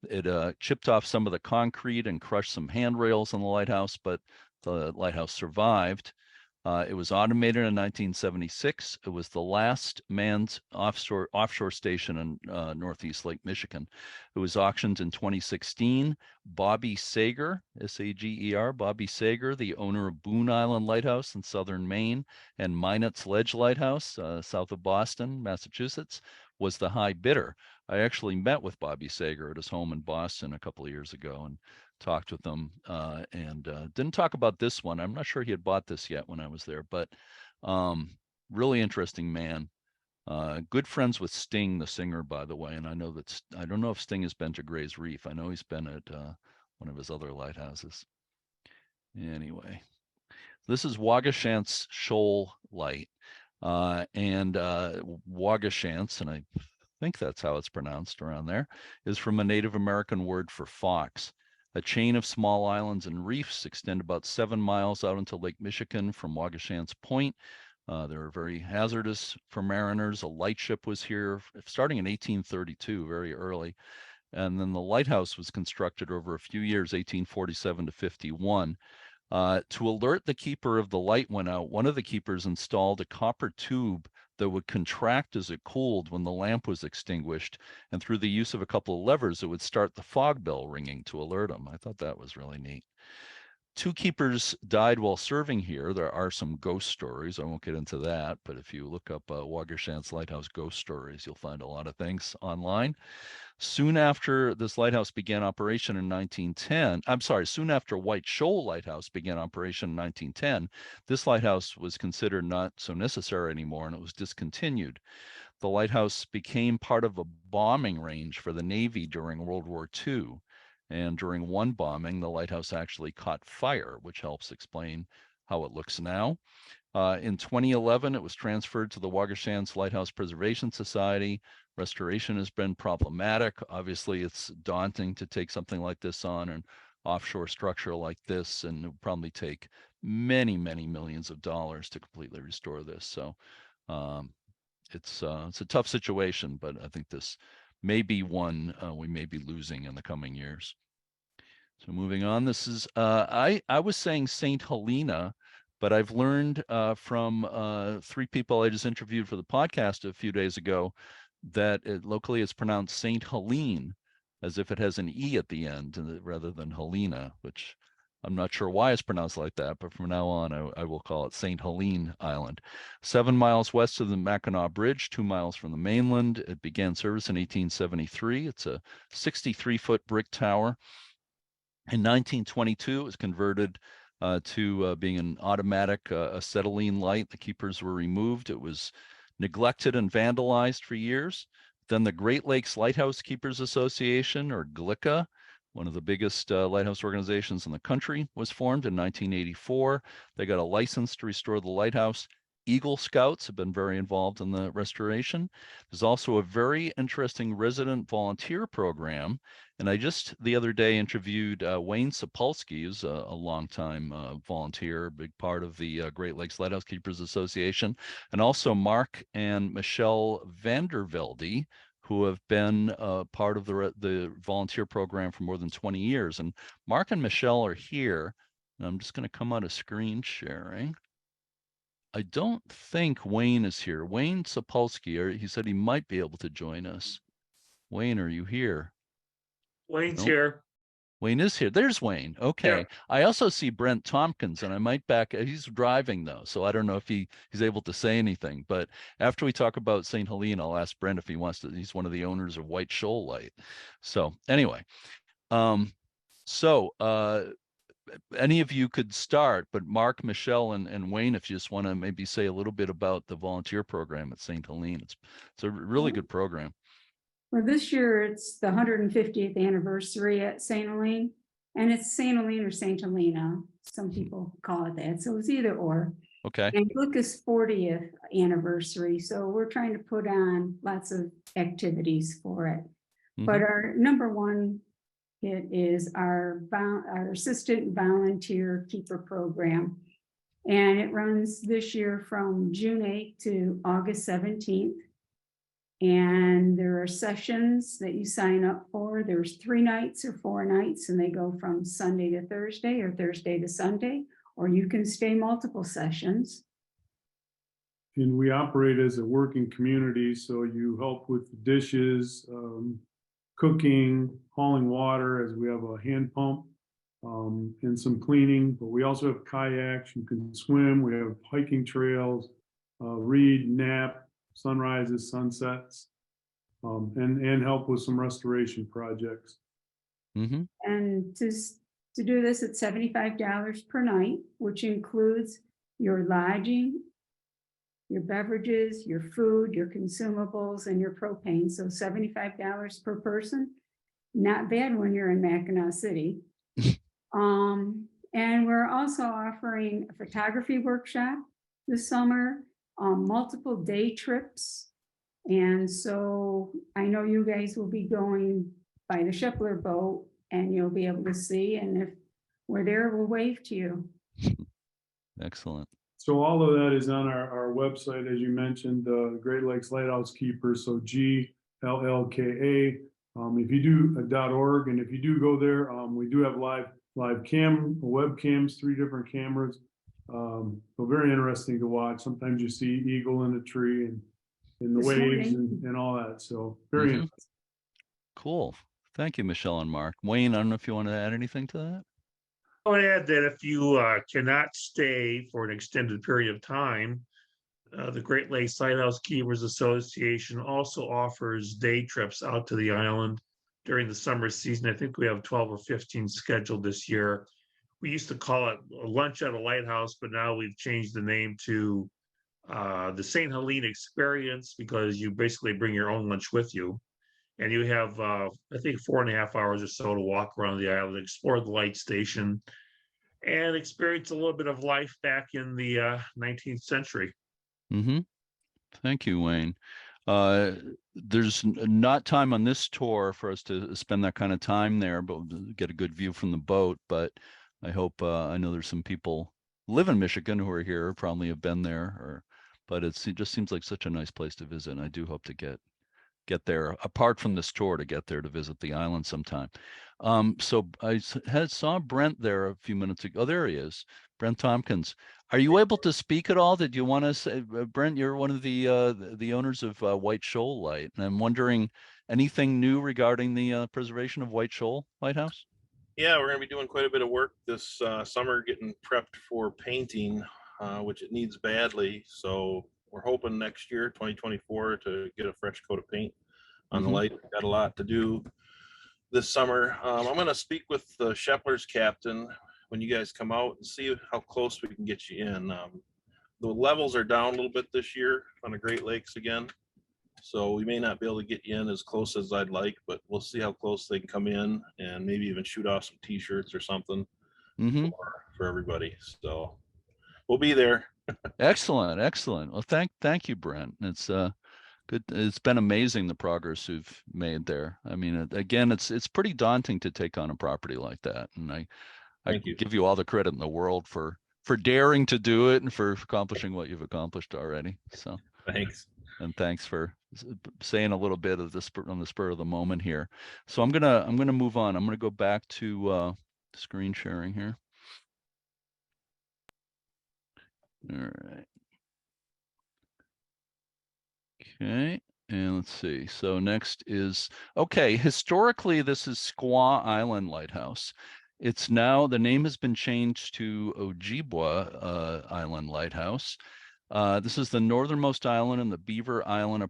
B: It chipped off some of the concrete and crushed some handrails on the lighthouse, but the lighthouse survived. It was automated in 1976. It was the last manned offshore station in Northeast Lake Michigan. It was auctioned in 2016. Bobby Sager, S-A-G-E-R, Bobby Sager, the owner of Boone Island Lighthouse in southern Maine and Minot's Ledge Lighthouse south of Boston, Massachusetts, was the high bidder. I actually met with Bobby Sager at his home in Boston a couple of years ago and talked with them and didn't talk about this one. I'm not sure he had bought this yet when I was there, but really interesting man. Good friends with Sting, the singer, by the way. And I know that, I don't know if Sting has been to Gray's Reef. I know he's been at one of his other lighthouses. Anyway, this is Waugoshance Shoal Light. And Waugoshance, and I think that's how it's pronounced around there, is from a Native American word for fox. A chain of small islands and reefs extend about 7 miles out into Lake Michigan from Waugoshance Point. They were very hazardous for mariners. A lightship was here starting in 1832, very early. And then the lighthouse was constructed over a few years, 1847 to 51. To alert the keeper of the light went out, one of the keepers installed a copper tube that would contract as it cooled when the lamp was extinguished. And through the use of a couple of levers, it would start the fog bell ringing to alert them. I thought that was really neat. 2 keepers died while serving here. There are some ghost stories. I won't get into that, but if you look up Waugoshance Lighthouse ghost stories, you'll find a lot of things online. Soon after this lighthouse began operation in 1910, soon after White Shoal Lighthouse began operation in 1910, this lighthouse was considered not so necessary anymore and it was discontinued. The lighthouse became part of a bombing range for the Navy during World War II. And during one bombing, the lighthouse actually caught fire, which helps explain how it looks now. In 2011, it was transferred to the Waugoshance Lighthouse Preservation Society. Restoration has been problematic. Obviously, it's daunting to take something like this on, an offshore structure like this, and it would probably take many, many millions of dollars to completely restore this. So it's a tough situation, but I think this may be one we may be losing in the coming years. So moving on, this is, I was saying St. Helena, but I've learned from 3 people I just interviewed for the podcast a few days ago that locally it's pronounced St. Helene, as if it has an E at the end rather than Helena, which I'm not sure why it's pronounced like that, but from now on, I will call it St. Helene Island. 7 miles west of the Mackinac Bridge, 2 miles from the mainland. It began service in 1873. It's a 63-foot brick tower. In 1922, it was converted to being an automatic acetylene light. The keepers were removed. It was neglected and vandalized for years. Then the Great Lakes Lighthouse Keepers Association, or GLICA, one of the biggest lighthouse organizations in the country, was formed in 1984. They got a license to restore the lighthouse. Eagle Scouts have been very involved in the restoration. There's also a very interesting resident volunteer program. And I just the other day interviewed Wayne Sapolsky, who's a longtime volunteer, a big part of the Great Lakes Lighthouse Keepers Association, and also Mark and Michelle Vandervelde, who have been part of the volunteer program for more than 20 years. And Mark and Michelle are here. And I'm just going to come out of screen sharing. I don't think Wayne is here. Wayne Sapolsky, he said he might be able to join us. Wayne, are you here?
J: Wayne's
B: Nope.
J: here.
B: Wayne is here. There's Wayne. Okay.
J: Yeah.
B: I also see Brent Tompkins, and I might he's driving though, so I don't know if he's able to say anything. But after we talk about St. Helene, I'll ask Brent if he wants to. He's one of the owners of White Shoal Light. So anyway, any of you could start, but Mark, Michelle, and Wayne, if you just want to maybe say a little bit about the volunteer program at St. Helene. It's a really good program.
K: Well, this year it's the 150th anniversary at St. Helene, and it's St. Helene or St. Helena. Some people call it that, so it's either or.
B: Okay.
K: And GLICA's 40th anniversary, so we're trying to put on lots of activities for it. But our number one hit is our assistant volunteer keeper program. And it runs this year from June 8th to August 17th. And there are sessions that you sign up for. There's 3 nights or 4 nights, and they go from Sunday to Thursday or Thursday to Sunday, or you can stay multiple sessions.
L: And we operate as a working community, so you help with the dishes, cooking, hauling water, as we have a hand pump, and some cleaning. But we also have kayaks, you can swim, we have hiking trails, read, nap, sunrises, sunsets, and help with some restoration projects.
K: And to do this, it's $75 per night, which includes your lodging, your beverages, your food, your consumables, and your propane. So $75 per person. Not bad when you're in Mackinac City. And we're also offering a photography workshop this summer, multiple day trips. And so I know you guys will be going by the Shepler boat, and you'll be able to see. And if we're there, we'll wave to you.
B: Excellent. So
L: all of that is on our website, as you mentioned, Great Lakes Lighthouse Keepers, so GLLKA. If you do .org, and if you do go there, we do have live webcams, 3 different cameras. So very interesting to watch. Sometimes you see eagle in a tree and in the waves and all that. So very interesting.
B: Cool. Thank you, Michelle and Mark. Wayne, I don't know if you want to add anything to that.
J: I want to add that if you cannot stay for an extended period of time, the Great Lakes Lighthouse Keepers Association also offers day trips out to the island during the summer season. I think we have 12 or 15 scheduled this year. We used to call it Lunch at a Lighthouse, but now we've changed the name to the St. Helene Experience, because you basically bring your own lunch with you. And you have, I think, 4.5 hours or so to walk around the island, explore the light station, and experience a little bit of life back in the 19th century.
B: Thank you, Wayne. There's not time on this tour for us to spend that kind of time there, but we'll get a good view from the boat. But I hope, I know there's some people who live in Michigan who are here, probably have been there, but it just seems like such a nice place to visit. And I do hope to get there, apart from this tour, to get there to visit the island sometime. So I saw Brent there a few minutes ago. Oh, there he is, Brent Tompkins. Are you able to speak at all? Did you want to say, Brent, you're one of the owners of White Shoal Light, and I'm wondering, anything new regarding the preservation of White Shoal Lighthouse?
M: Yeah, we're going to be doing quite a bit of work this summer, getting prepped for painting, which it needs badly. So we're hoping next year, 2024, to get a fresh coat of paint on the light. We've got a lot to do. this summer. I'm going to speak with the Shepler's captain when you guys come out and see how close we can get you in. The levels are down a little bit this year on the Great Lakes again, so we may not be able to get you in as close as I'd like, but we'll see how close they can come in and maybe even shoot off some t-shirts or something for everybody. So we'll be there.
B: Excellent, excellent. Well, thank you, Brent. It's good. It's been amazing the progress you've made there. I mean, again, it's pretty daunting to take on a property like that, and I give you all the credit in the world for daring to do it and for accomplishing what you've accomplished already. So
M: thanks.
B: And thanks for saying a little bit of this on the spur of the moment here. So I'm gonna move on. I'm gonna go back to screen sharing here. All right. Okay, and let's see. So next is, okay, historically, this is Squaw Island Lighthouse. It's now, the name has been changed to Ojibwa Island Lighthouse. This is the northernmost island in the Beaver Island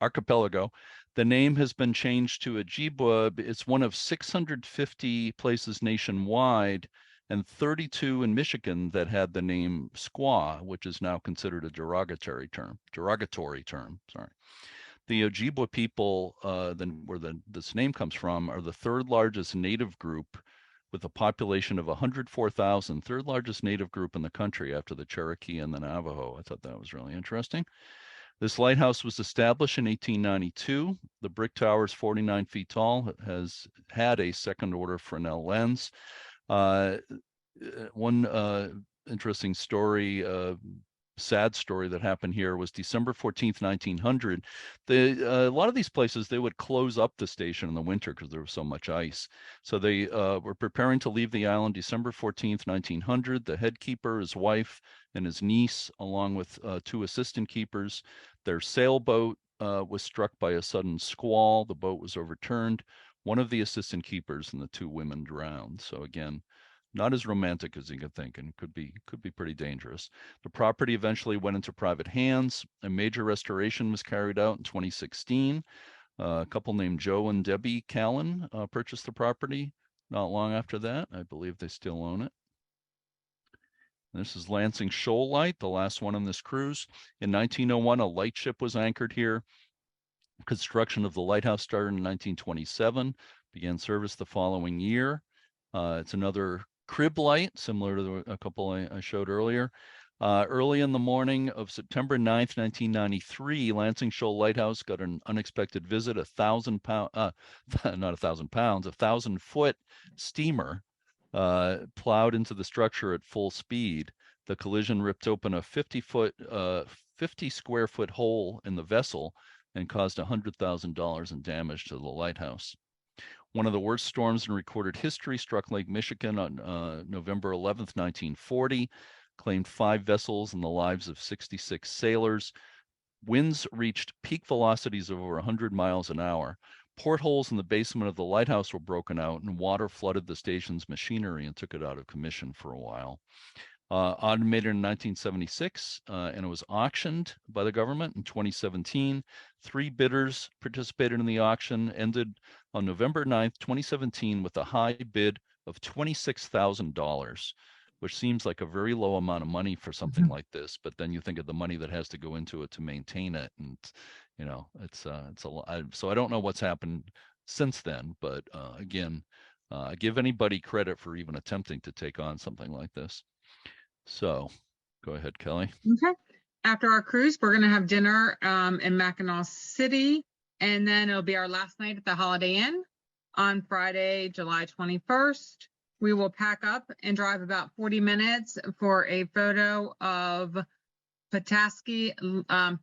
B: archipelago. The name has been changed to Ojibwa. It's one of 650 places nationwide and 32 in Michigan that had the name Squaw, which is now considered a derogatory term. Sorry. The Ojibwa people, where this name comes from, are the third largest native group with a population of 104,000, third largest native group in the country after the Cherokee and the Navajo. I thought that was really interesting. This lighthouse was established in 1892. The brick tower is 49 feet tall. It has had a second order Fresnel lens. One interesting story, sad story that happened here was December 14th, 1900. A lot of these places, they would close up the station in the winter because there was so much ice. So they were preparing to leave the island December 14th, 1900. The head keeper, his wife, and his niece, along with 2 assistant keepers. Their sailboat was struck by a sudden squall. The boat was overturned. One of the assistant keepers and the 2 women drowned. So again, not as romantic as you could think, and could be pretty dangerous. The property eventually went into private hands. A major restoration was carried out in 2016. A couple named Joe and Debbie Callan purchased the property not long after that. I believe they still own it. This is Lansing Shoal Light, the last one on this cruise. In 1901, a lightship was anchored here. Construction of the lighthouse started in 1927, began service the following year. It's another crib light, similar to a couple I showed earlier. Early in the morning of September 9th, 1993, Lansing Shoal Lighthouse got an unexpected visit. 1,000-foot steamer plowed into the structure at full speed. The collision ripped open a 50 square foot hole in the vessel and caused $100,000 in damage to the lighthouse. One of the worst storms in recorded history struck Lake Michigan on November 11th, 1940, claimed 5 vessels and the lives of 66 sailors. Winds reached peak velocities of over 100 miles an hour. Portholes in the basement of the lighthouse were broken out and water flooded the station's machinery and took it out of commission for a while. Automated in 1976, and it was auctioned by the government in 2017. 3 bidders participated in the auction, ended on November 9th, 2017 with a high bid of $26,000, which seems like a very low amount of money for something like this. But then you think of the money that has to go into it to maintain it. And, you know, it's a lot. So I don't know what's happened since then, but again, give anybody credit for even attempting to take on something like this. So go ahead, Kelly.
C: Okay. After our cruise, we're going to have dinner in Mackinac City, and then it'll be our last night at the Holiday Inn on Friday, July 21st. We will pack up and drive about 40 minutes for a photo of Petoskey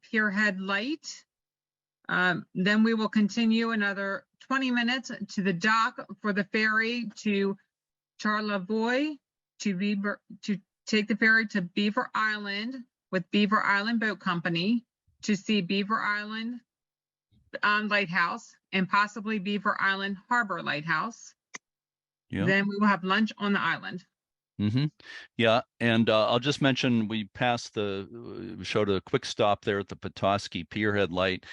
C: Pierhead Light. Then we will continue another 20 minutes to the dock for the ferry to Charlevoix to take the ferry to Beaver Island with Beaver Island Boat Company to see Beaver Island Lighthouse and possibly Beaver Island Harbor Lighthouse.
B: Yeah.
C: Then we will have lunch on the island.
B: Mm-hmm. Yeah, and I'll just mention we showed a quick stop there at the Petoskey Pierhead Light.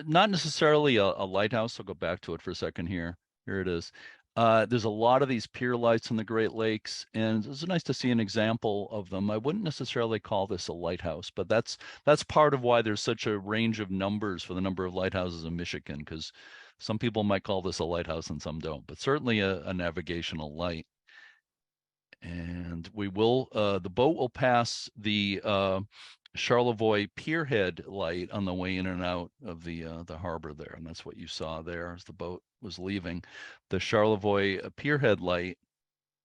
B: Not necessarily a lighthouse. I'll go back to it for a second here. Here it is. There's a lot of these pier lights in the Great Lakes, and it's nice to see an example of them. I wouldn't necessarily call this a lighthouse, but that's part of why there's such a range of numbers for the number of lighthouses in Michigan, because some people might call this a lighthouse and some don't, but certainly a navigational light. And we will, the boat will pass the Charlevoix Pierhead light on the way in and out of the harbor there, and that's what you saw there as the boat was leaving. The Charlevoix Pierhead light,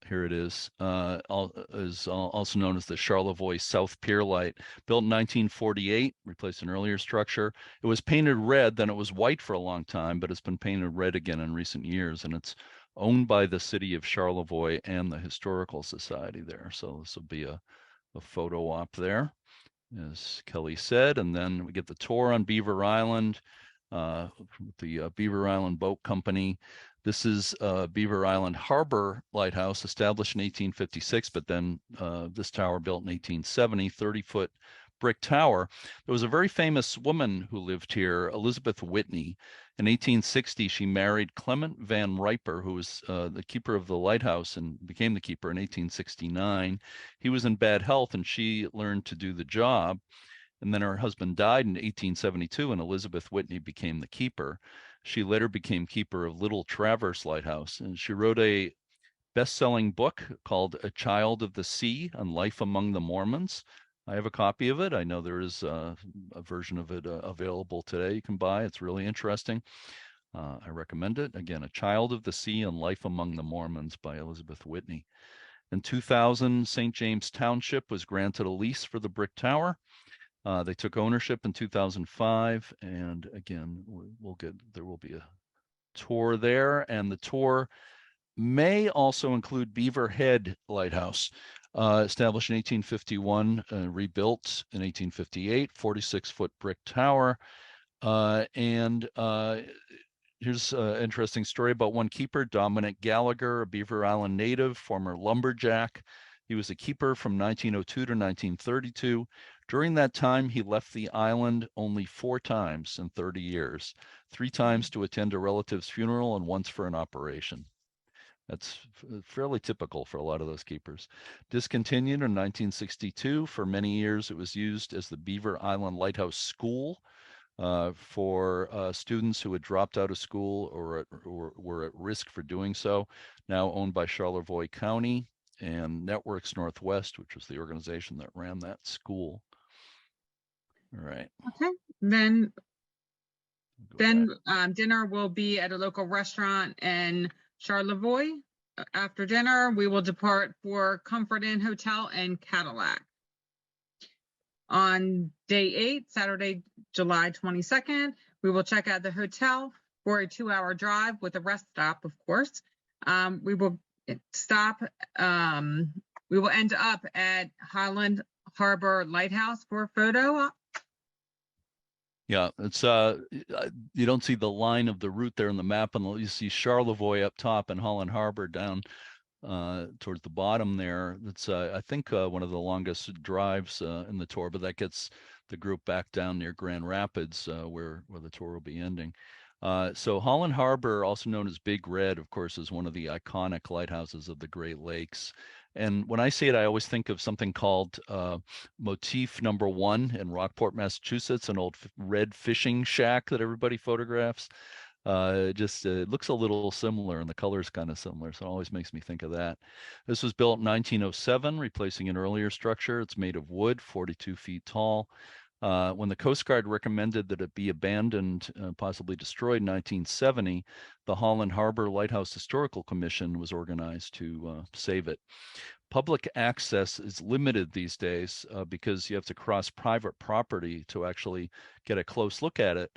B: here it is also known as the Charlevoix South Pier Light, built in 1948, replaced an earlier structure. It was painted red, then it was white for a long time, but it's been painted red again in recent years, and it's owned by the city of Charlevoix and the Historical Society there. So this will be a photo op there, as Kelly said, and then we get the tour on Beaver Island, the Beaver Island Boat Company. This is Beaver Island Harbor Lighthouse, established in 1856, but then this tower built in 1870, 30-foot brick tower. There was a very famous woman who lived here, Elizabeth Whitney. In 1860, she married Clement Van Riper, who was the keeper of the lighthouse and became the keeper in 1869. He was in bad health and she learned to do the job. And then her husband died in 1872 and Elizabeth Whitney became the keeper. She later became keeper of Little Traverse Lighthouse, and she wrote a best-selling book called A Child of the Sea on Life Among the Mormons. I have a copy of it. I know there is a version of it available today you can buy. It's really interesting. I recommend it. Again, A Child of the Sea and Life Among the Mormons by Elizabeth Whitney. In 2000, St. James Township was granted a lease for the brick tower. They took ownership in 2005, and again, there will be a tour there, and the tour may also include Beaver Head Lighthouse, established in 1851, rebuilt in 1858, 46-foot brick tower. Here's an interesting story about one keeper, Dominic Gallagher, a Beaver Island native, former lumberjack. He was a keeper from 1902 to 1932. During that time, he left the island only 4 times in 30 years, 3 times to attend a relative's funeral and once for an operation. That's fairly typical for a lot of those keepers. Discontinued in 1962. For many years, it was used as the Beaver Island Lighthouse School for students who had dropped out of school or were at risk for doing so. Now owned by Charlevoix County and Networks Northwest, which was the organization that ran that school. All right.
C: Okay, then dinner will be at a local restaurant in Charlevoix. After dinner, we will depart for Comfort Inn Hotel and Cadillac. On day 8, Saturday, July 22nd, we will check out the hotel for a 2-hour drive with a rest stop, of course. We will stop, we will end up at Highland Harbor Lighthouse for a photo op.
B: Yeah, it's you don't see the line of the route there in the map, and you see Charlevoix up top and Holland Harbor down towards the bottom there. It's I think one of the longest drives in the tour, but that gets the group back down near Grand Rapids where the tour will be ending. So Holland Harbor, also known as Big Red, of course, is one of the iconic lighthouses of the Great Lakes. And when I say it, I always think of something called Motif Number 1 in Rockport, Massachusetts, an old red fishing shack that everybody photographs. It looks a little similar and the color's kind of similar, so it always makes me think of that. This was built in 1907, replacing an earlier structure. It's made of wood, 42 feet tall. When the Coast Guard recommended that it be abandoned, possibly destroyed in 1970, the Holland Harbor Lighthouse Historical Commission was organized to save it. Public access is limited these days because you have to cross private property to actually get a close look at it.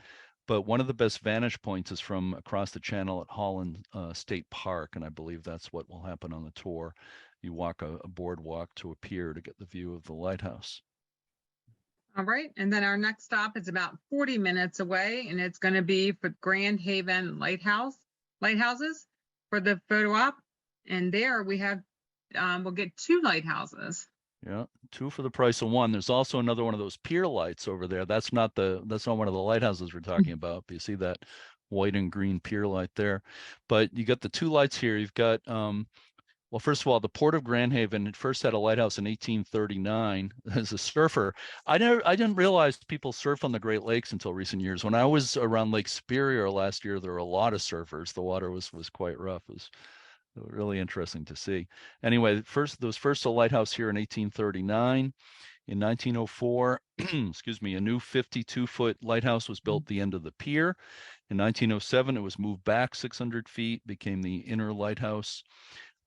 B: But one of the best vantage points is from across the channel at Holland State Park, and I believe that's what will happen on the tour. You walk a boardwalk to a pier to get the view of the lighthouse.
C: All right, and then our next stop is about 40 minutes away, and it's going to be for Grand Haven lighthouses for the photo op. And there we have, we'll get 2 lighthouses.
B: Yeah, two for the price of one. There's also another one of those pier lights over there. That's not one of the lighthouses we're talking about. But you see that white and green pier light there. But you got the two lights here. You've got well, first of all, the Port of Grand Haven first had a lighthouse in 1839 as a surfer. I didn't realize people surf on the Great Lakes until recent years. When I was around Lake Superior last year, there were a lot of surfers. The water was quite rough. It was really interesting to see. Anyway, there was first a lighthouse here in 1839. In 1904, excuse me, a new 52-foot lighthouse was built at the end of the pier. In 1907, it was moved back 600 feet, became the inner lighthouse.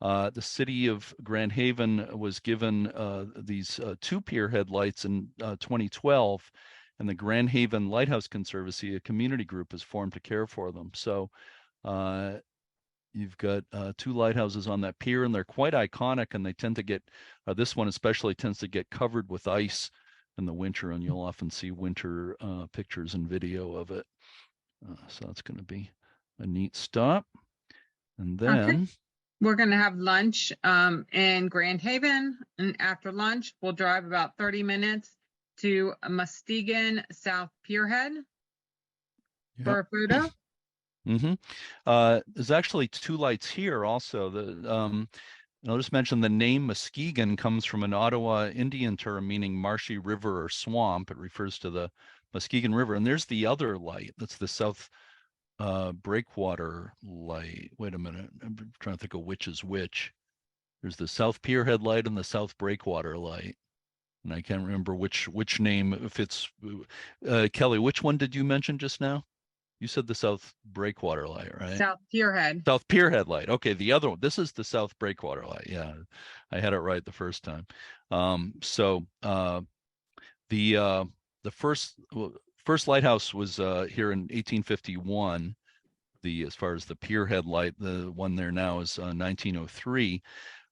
B: The city of Grand Haven was given these two pier headlights in 2012, and the Grand Haven Lighthouse Conservancy, a community group, is formed to care for them. So you've got two lighthouses on that pier, and they're quite iconic, and they tend to get, this one especially tends to get covered with ice in the winter, and you'll often see winter pictures and video of it. So that's going to be a neat stop. And then...
C: Okay. We're going to have lunch in Grand Haven, and after lunch, we'll drive about 30 minutes to Muskegon South Pierhead for a photo.
B: There's actually two lights here also. I'll just mention the name Muskegon comes from an Ottawa Indian term meaning marshy river or swamp. It refers to the Muskegon River. And there's the other light. That's the South Breakwater light. Wait a minute. I'm trying to think of which is which. There's the South Pierhead light and the South Breakwater light. And I can't remember which name, if it's, Kelly, which one did you mention just now? You said the South Breakwater light, right?
C: South Pierhead.
B: South Pierhead light. Okay, the other one. This is the South Breakwater light. Yeah, I had it right the first time. The first lighthouse was here in 1851. As far as the Pierhead light, the one there now is 1903.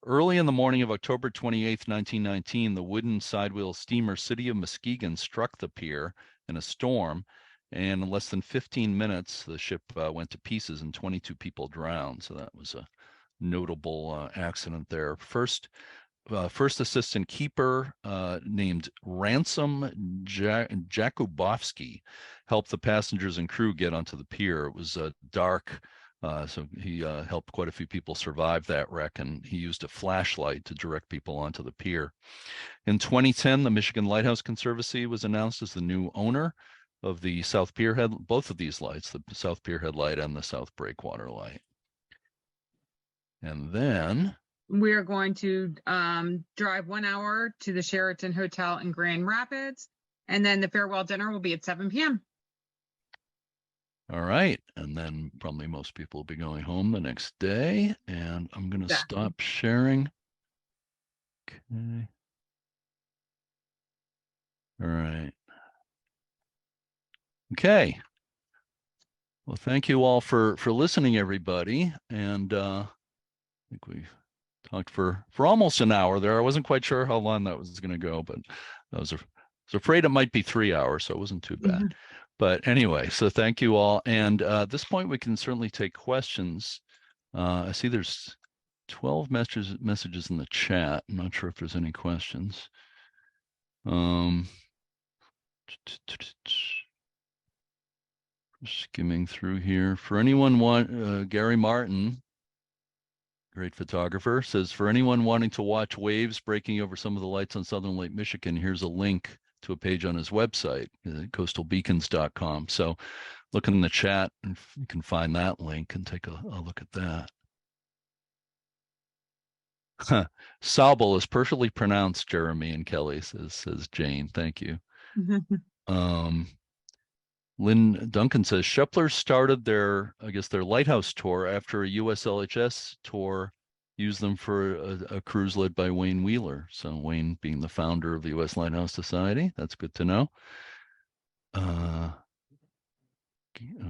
B: Early in the morning of October 28th, 1919, the wooden sidewheel steamer City of Muskegon struck the pier in a storm, and in less than 15 minutes, the ship went to pieces and 22 people drowned. So that was a notable accident there. First assistant keeper named Ransom Jakubowski helped the passengers and crew get onto the pier. It was dark, so he helped quite a few people survive that wreck, and he used a flashlight to direct people onto the pier. In 2010, the Michigan Lighthouse Conservancy was announced as the new owner of the South Pierhead, both of these lights, the South Pierhead light and the South Breakwater light. And then
C: we're going to drive 1 hour to the Sheraton Hotel in Grand Rapids, and then the farewell dinner will be at 7 p.m.
B: All right. And then probably most people will be going home the next day, and I'm going to stop sharing. Okay. All right. Okay. Well, thank you all for listening, everybody. And I think we talked for almost an hour there. I wasn't quite sure how long that was going to go, but I was afraid it might be 3 hours, so it wasn't too bad. Mm-hmm. But anyway, so thank you all. And at this point, we can certainly take questions. I see there's 12 messages in the chat. I'm not sure if there's any questions. Skimming through here. For anyone Gary Martin, great photographer, says, for anyone wanting to watch waves breaking over some of the lights on Southern Lake Michigan, here's a link to a page on his website, coastalbeacons.com. So look in the chat and you can find that link and take a look at that. Saubel is perfectly pronounced, Jeremy and Kelly, says Jane. Thank you. Lynn Duncan says Shepler started their lighthouse tour after a USLHS tour used them for a cruise led by Wayne Wheeler. So Wayne being the founder of the U.S. Lighthouse Society. That's good to know.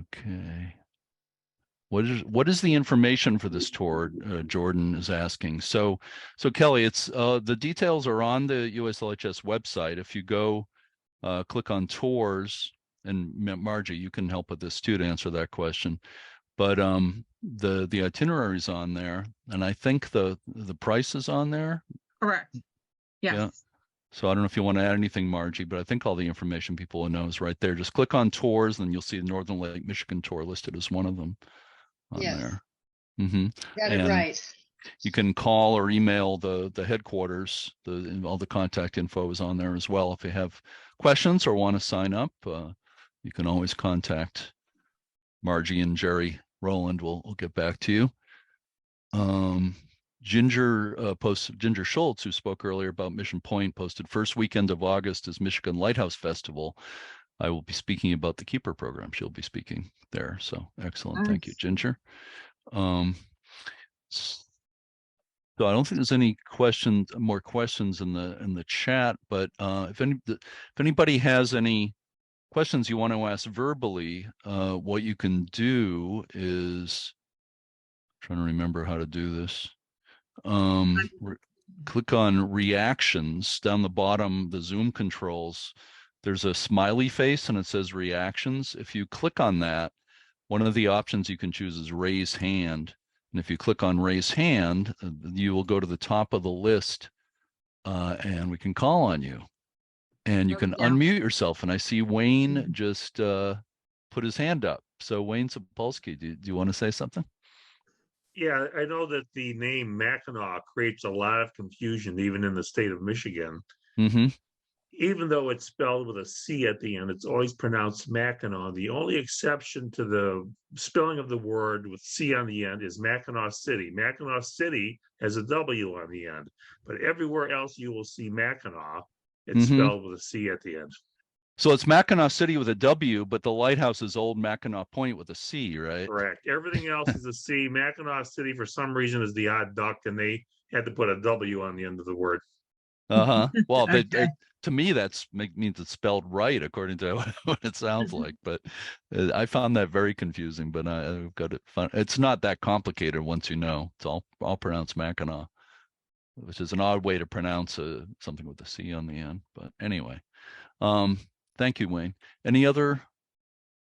B: Okay. What is the information for this tour? Jordan is asking. So Kelly, it's the details are on the USLHS website. If you go click on tours, and Margie, you can help with this too to answer that question. But the itinerary is on there, and I think the price is on there.
C: Correct. Yes.
B: So I don't know if you want to add anything, Margie, but I think all the information people will know is right there. Just click on tours, and you'll see the Northern Lake Michigan tour listed as one of them on
D: Yes.
B: there. Mm-hmm.
D: Got it right.
B: You can call or email the headquarters. All the contact info is on there as well. If you have questions or want to sign up, you can always contact Margie and Jerry Rowland. We'll get back to you. Ginger Schultz, who spoke earlier about Mission Point, posted first weekend of August is Michigan Lighthouse Festival. I will be speaking about the Keeper program. She'll be speaking there. So excellent. Thank you, Ginger. So I don't think there's any more questions in the chat, but if anybody has any questions you want to ask verbally, what you can do is, I'm trying to remember how to do this. Click on reactions down the bottom, the Zoom controls. There's a smiley face and it says reactions. If you click on that, one of the options you can choose is raise hand. And if you click on raise hand, you will go to the top of the list and we can call on you. And you can unmute yourself. And I see Wayne just put his hand up. So Wayne Sapolsky, do you want to say something?
J: Yeah, I know that the name Mackinac creates a lot of confusion, even in the state of Michigan.
B: Mm-hmm.
J: Even though it's spelled with a C at the end, it's always pronounced Mackinac. The only exception to the spelling of the word with C on the end is Mackinac City. Mackinac City has a W on the end, but everywhere else you will see Mackinac, it's spelled with a C at the end.
B: So it's Mackinac City with a W, but the lighthouse is Old Mackinac Point with a C, right?
J: Correct. Everything else is a C. Mackinac City, for some reason, is the odd duck, and they had to put a W on the end of the word.
B: Well, to me, means it's spelled right according to what it sounds like. But I found that very confusing. But I've got it fun. It's not that complicated once you know. It's all pronounced Mackinac, which is an odd way to pronounce something with a C on the end. But anyway, thank you, Wayne. Any other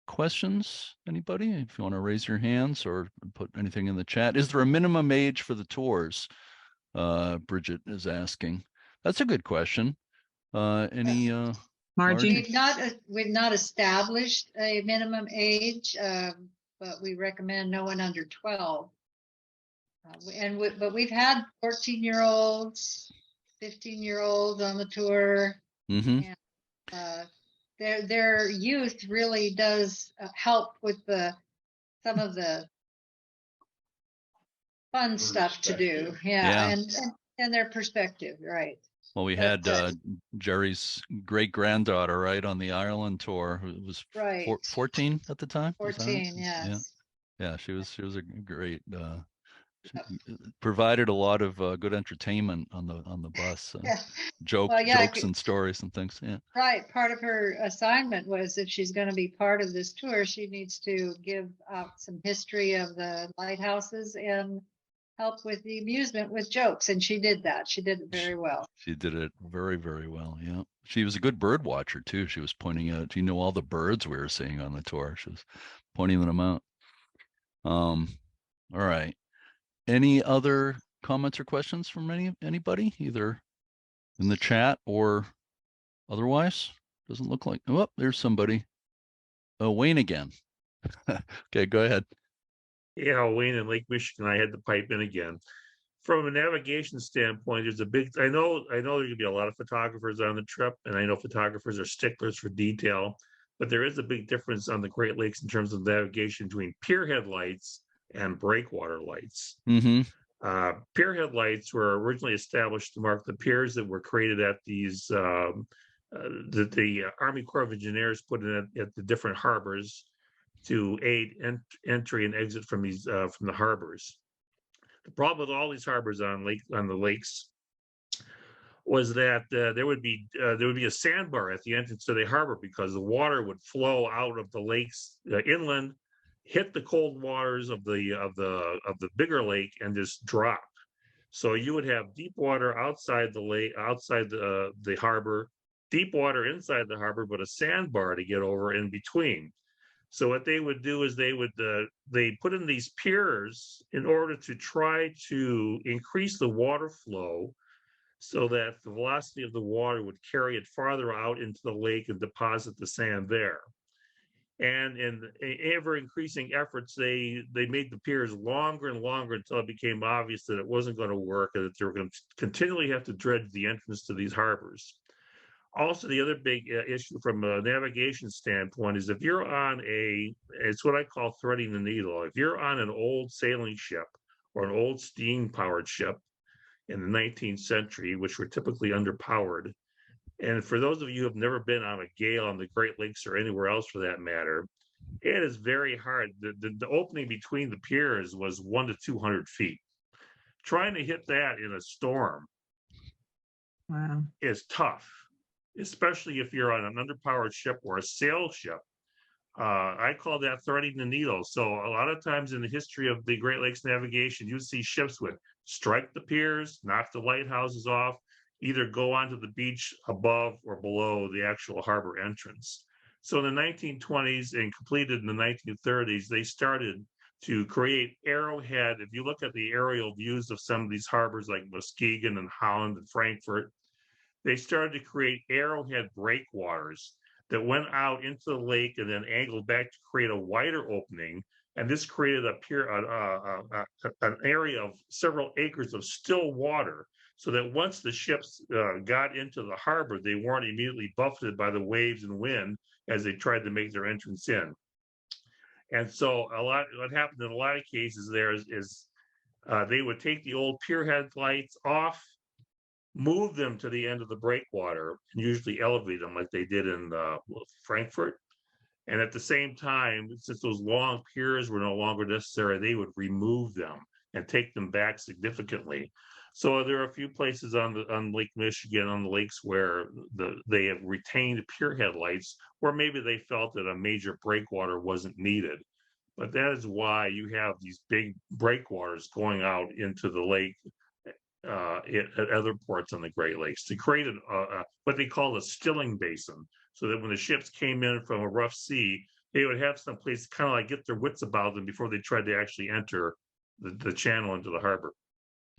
B: questions? Anybody? If you want to raise your hands or put anything in the chat. Is there a minimum age for the tours? Bridget is asking. That's a good question. Any
C: Margie?
D: We've not established a minimum age, but we recommend no one under 12. But we've had 14-year-olds, 15-year-olds on the tour.
B: Mm-hmm.
D: And, their youth really does help with some of the fun stuff to do. Yeah. And their perspective, right.
B: Well, we had Jerry's great granddaughter, right, on the Ireland tour, who was 14 at the time.
D: 14, yes.
B: Yeah, she was a great. She provided a lot of good entertainment on the bus. Jokes and stories and things. Yeah.
D: Right. Part of her assignment was, if she's going to be part of this tour, she needs to give out some history of the lighthouses and help with the amusement with jokes. And she did that. She did it very well. She did it
B: very, very well. Yeah. She was a good bird watcher too. She was pointing out, all the birds we were seeing on the tour. She was pointing them out. All right. Any other comments or questions from anybody, either in the chat or otherwise? Doesn't look like. Oh, there's somebody. Oh, Wayne again. Okay, go ahead.
J: Yeah, Wayne in Lake Michigan. I had to pipe in again. From a navigation standpoint, there's a big. I know there's gonna be a lot of photographers on the trip, and I know photographers are sticklers for detail. But there is a big difference on the Great Lakes in terms of navigation between pier headlights and breakwater lights.
B: Mm-hmm.
J: Pier headlights were originally established to mark the piers that were created at these that the Army Corps of Engineers put in at the different harbors to aid entry and exit from these from the harbors. The problem with all these harbors on the lakes was that there would be a sandbar at the entrance to the harbor, because the water would flow out of the lakes inland, hit the cold waters of the bigger lake, and just drop. So you would have deep water outside the lake, outside the harbor, deep water inside the harbor, but a sandbar to get over in between. So what they would do is they put in these piers in order to try to increase the water flow, so that the velocity of the water would carry it farther out into the lake and deposit the sand there. And in ever increasing efforts, they made the piers longer and longer until it became obvious that it wasn't going to work and that they were going to continually have to dredge the entrance to these harbors. Also, the other big issue from a navigation standpoint is if you're on it's what I call threading the needle. If you're on an old sailing ship or an old steam-powered ship in the 19th century, which were typically underpowered, and for those of you who have never been on a gale on the Great Lakes or anywhere else for that matter, it is very hard. The opening between the piers was 100 to 200 feet. Trying to hit that in a storm is tough, especially if you're on an underpowered ship or a sail ship. I call that threading the needle. So a lot of times in the history of the Great Lakes navigation, you see ships would strike the piers, knock the lighthouses off, either go onto the beach above or below the actual harbor entrance. So in the 1920s and completed in the 1930s, they started to create arrowhead. If you look at the aerial views of some of these harbors like Muskegon and Holland and Frankfurt, they started to create arrowhead breakwaters that went out into the lake and then angled back to create a wider opening. And this created a pier, an area of several acres of still water, so that once the ships got into the harbor, they weren't immediately buffeted by the waves and wind as they tried to make their entrance in. And so what happened in a lot of cases there is they would take the old pier head lights off, move them to the end of the breakwater, and usually elevate them like they did in Frankfurt. And at the same time, since those long piers were no longer necessary, they would remove them and take them back significantly. So there are a few places on Lake Michigan, on the lakes, where they have retained pier headlights, where maybe they felt that a major breakwater wasn't needed. But that is why you have these big breakwaters going out into the lake at other ports on the Great Lakes to create what they call a stilling basin, so that when the ships came in from a rough sea, they would have some place to kind of like get their wits about them before they tried to actually enter the channel into the harbor.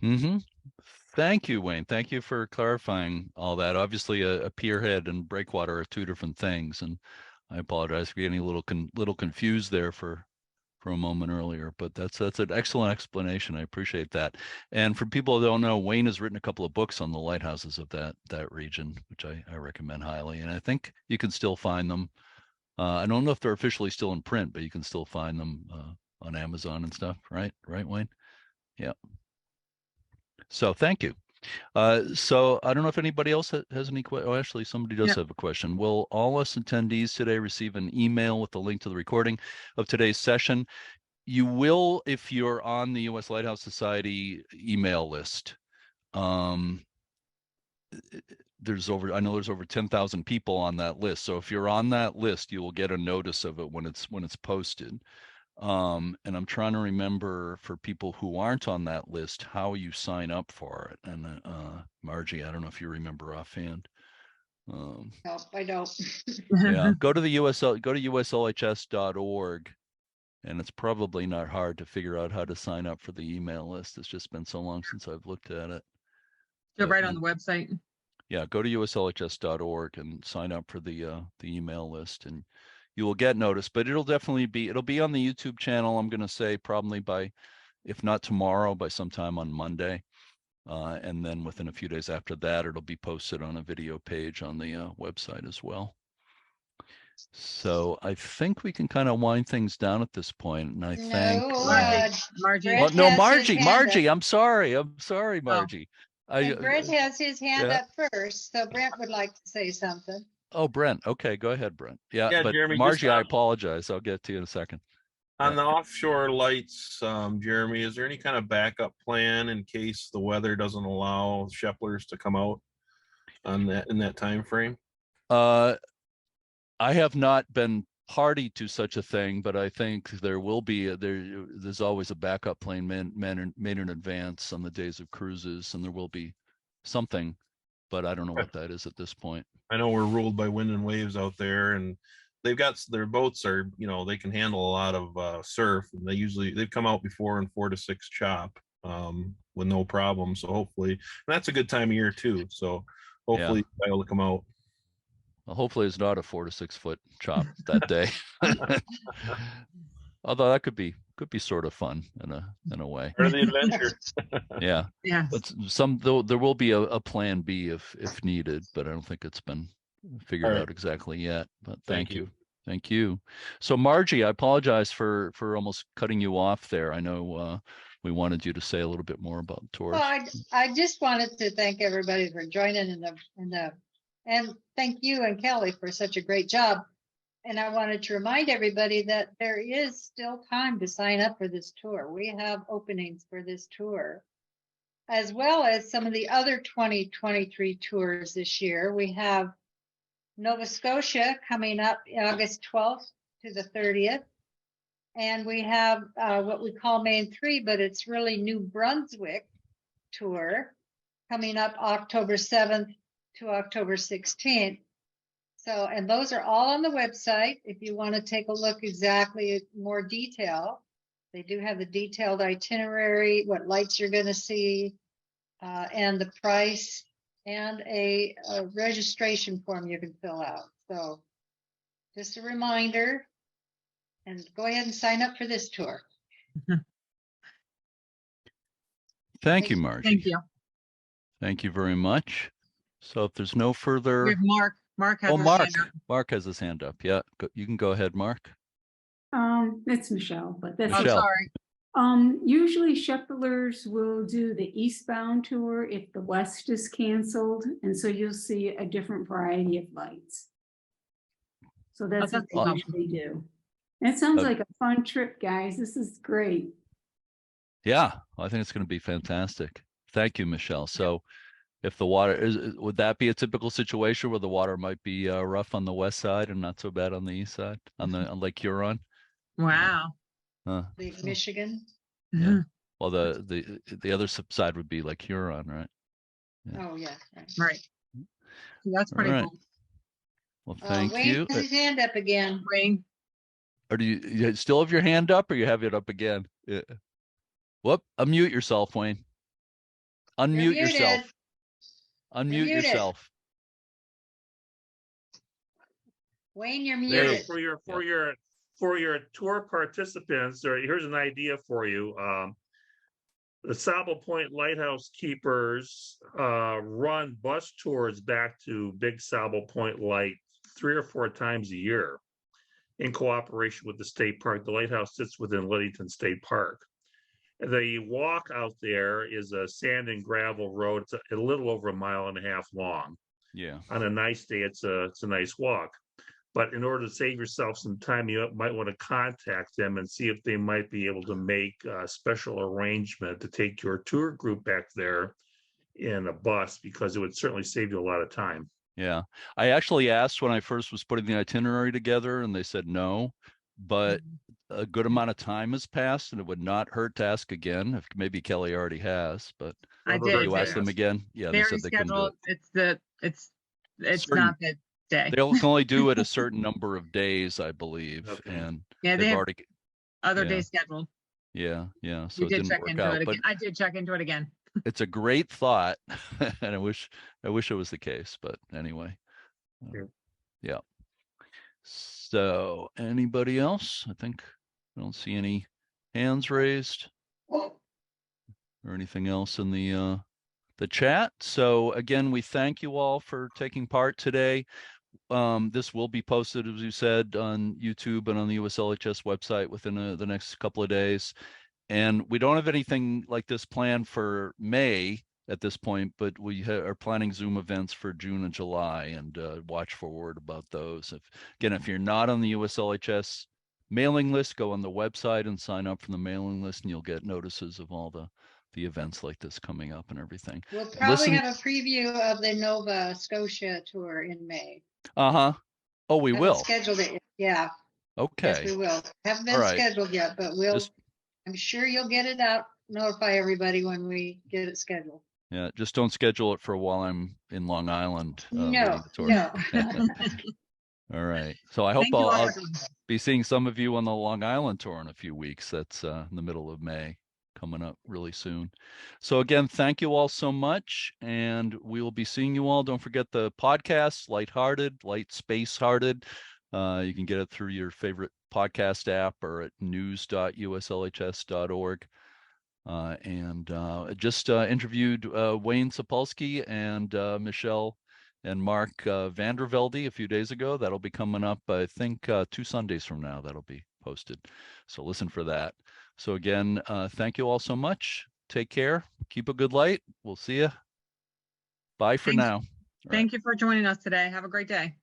B: Mm-hmm. Thank you, Wayne. Thank you for clarifying all that. Obviously, a pierhead and breakwater are two different things, and I apologize for getting a little confused there for a moment earlier. But that's an excellent explanation. I appreciate that. And for people who don't know, Wayne has written a couple of books on the lighthouses of that region, which I recommend highly. And I think you can still find them. I don't know if they're officially still in print, but you can still find them on Amazon and stuff. Right, Wayne? Yeah. So thank you. So I don't know if anybody else has any questions. Oh, actually, somebody does have a question. Will all us attendees today receive an email with the link to the recording of today's session? You will if you're on the U.S. Lighthouse Society email list. I know there's over 10,000 people on that list. So if you're on that list, you will get a notice of it when it's posted. And I'm trying to remember, for people who aren't on that list, how you sign up for it. And Margie, I don't know if you remember offhand.
D: No, I don't.
B: Yeah, go to uslhs.org, and it's probably not hard to figure out how to sign up for the email list. It's just been so long since I've looked at it.
C: Go right on the website.
B: Yeah, go to uslhs.org and sign up for the email list, and you will get notice. But it'll be on the YouTube channel. I'm going to say probably by, if not tomorrow, by sometime on Monday. And then within a few days after that, it'll be posted on a video page on the website as well. So I think we can kind of wind things down at this point. And I thank
C: Margie.
B: Oh, no, Margie. I'm sorry, Margie.
D: Brent has his hand up first, so Brent would like to say something.
B: Oh, Brent. Okay, go ahead, Brent. Yeah, but
M: Jeremy,
B: Margie, I apologize. I'll get to you in a second.
M: On the offshore lights, Jeremy, is there any kind of backup plan in case the weather doesn't allow Sheplers to come out in that time frame?
B: I have not been party to such a thing, but I think there will be there's always a backup plane made in advance on the days of cruises, and there will be something, but I don't know what that is at this point.
M: I know we're ruled by wind and waves out there, and their boats are, they can handle a lot of surf, and they've come out before in 4 to 6 chop. with no problem. So hopefully, and that's a good time of year too. So hopefully you'll be able to come out.
B: Well, hopefully it's not a 4 to 6 foot chop that day. Although that could be sort of fun in a way.
M: Part of the adventure.
B: Yeah.
C: Yeah.
B: But there will be a plan B if needed, but I don't think it's been figured
M: All right.
B: out exactly yet. But
M: Thank
B: thank you. Thank you. So Margie, I apologize for almost cutting you off there. I know we wanted you to say a little bit more about the tours.
D: Well, I just wanted to thank everybody for joining and thank you and Kelly for such a great job. And I wanted to remind everybody that there is still time to sign up for this tour. We have openings for this tour, as well as some of the other 2023 tours this year. We have Nova Scotia coming up August 12th to the 30th. And we have what we call Main 3, but it's really New Brunswick tour coming up October 7th to October 16th. So, and those are all on the website. If you want to take a look exactly at more detail, they do have the detailed itinerary, what lights you're going to see, and the price, and a registration form you can fill out. So just a reminder, and go ahead and sign up for this tour.
B: Thank you, Margie.
C: Thank you.
B: Thank you very much. So if there's no
C: We
B: further,
C: have Mark. Mark has
B: oh,
C: his
B: Mark,
C: hand up.
B: Mark has his hand up. Yeah, you can go ahead, Mark.
K: It's Michelle, but that's
C: Oh,
B: Michelle.
C: sorry.
K: Usually Sheplers will do the eastbound tour if the west is canceled, and so you'll see a different variety of lights. So that's what they
C: awesome.
K: usually do. And it sounds like a fun trip, guys. This is great.
B: Yeah, I think it's going to be fantastic. Thank you, Michelle. So if the water would that be a typical situation where the water might be rough on the west side and not so bad on the east side on Lake Huron?
C: Wow.
D: Lake Michigan.
B: Yeah. Well, the other side would be Lake Huron, right? Yeah.
D: Oh, yeah.
C: Right. That's pretty
B: right.
C: cool.
B: Well, thank you.
D: Wayne has his hand up again.
C: Wayne.
B: Or do you still have your hand up, or you have it up again? Yeah. Whoop! Unmute yourself, Wayne. Unmute
D: You're
B: yourself.
D: muted.
B: Unmute
D: You're muted.
B: yourself.
D: Wayne, you're
J: There,
D: muted.
J: for your tour participants, or here's an idea for you. The Sable Point Lighthouse Keepers run bus tours back to Big Sable Point Light 3 or 4 times a year in cooperation with the state park. The lighthouse sits within Littleton State Park. The walk out there is a sand and gravel road. It's a little over 1.5 miles long.
B: Yeah.
J: On a nice day, it's a nice walk. But in order to save yourself some time, you might want to contact them and see if they might be able to make a special arrangement to take your tour group back there in a bus, because it would certainly save you a lot of time.
B: Yeah. I actually asked when I first was putting the itinerary together, and they said no, but a good amount of time has passed, and it would not hurt to ask again. If maybe Kelly already has, but
C: I
J: Never
C: did.
B: you asked them again. Yeah, they
C: Very
B: said they couldn't do
C: scheduled.
B: it.
C: It's
B: Certain-
C: not the day.
B: They'll can only do it a certain number of days, I believe,
J: Okay.
B: and
C: Yeah, they
B: they've
C: have
B: already.
C: other
B: yeah.
C: days scheduled.
B: Yeah, so
C: We
B: it
C: did
B: didn't
C: check
B: work
C: into
B: out.
C: it
B: But
C: again. I did check into it again.
B: it's a great thought, and I wish it was the case. But anyway,
J: Yeah.
B: yeah. So anybody else? I think I don't see any hands raised or anything else in the chat. So again, we thank you all for taking part today. This will be posted, as you said, on YouTube and on the USLHS website within the next couple of days. And we don't have anything like this planned for May at this point, but we are planning Zoom events for June and July, and watch forward about those. If you're not on the USLHS mailing list, go on the website and sign up for the mailing list, and you'll get notices of all the events like this coming up and everything.
D: We'll probably have a preview of the Nova Scotia tour in May.
B: Oh, we
D: Haven't
B: will.
D: scheduled it. Yeah.
B: Okay.
D: Yes, we will. Haven't been
B: All right.
D: scheduled yet, but I'm sure you'll get it out, notify everybody when we get it scheduled.
B: Yeah, just don't schedule it for while I'm in Long Island. Leading
D: No,
B: the tour.
D: no.
B: All right. So I hope
C: Thank you all
B: I'll
C: for doing
B: be seeing some of you on the Long Island tour in a few weeks. That's in the middle of May. coming up really soon. So again, thank you all so much, and we will be seeing you all. Don't forget the podcast, Lighthearted, Light Space Hearted. You can get it through your favorite podcast app or at news.uslhs.org. Just interviewed Wayne Sapolsky and Michelle and Mark Vandervelde a few days ago. That'll be coming up, I think, 2 Sundays from now. That'll be posted. So listen for that. So again, thank you all so much. Take care. Keep a good light. We'll see you. Bye for
C: Thanks.
B: now.
C: Thank you for joining us today. Have a great day.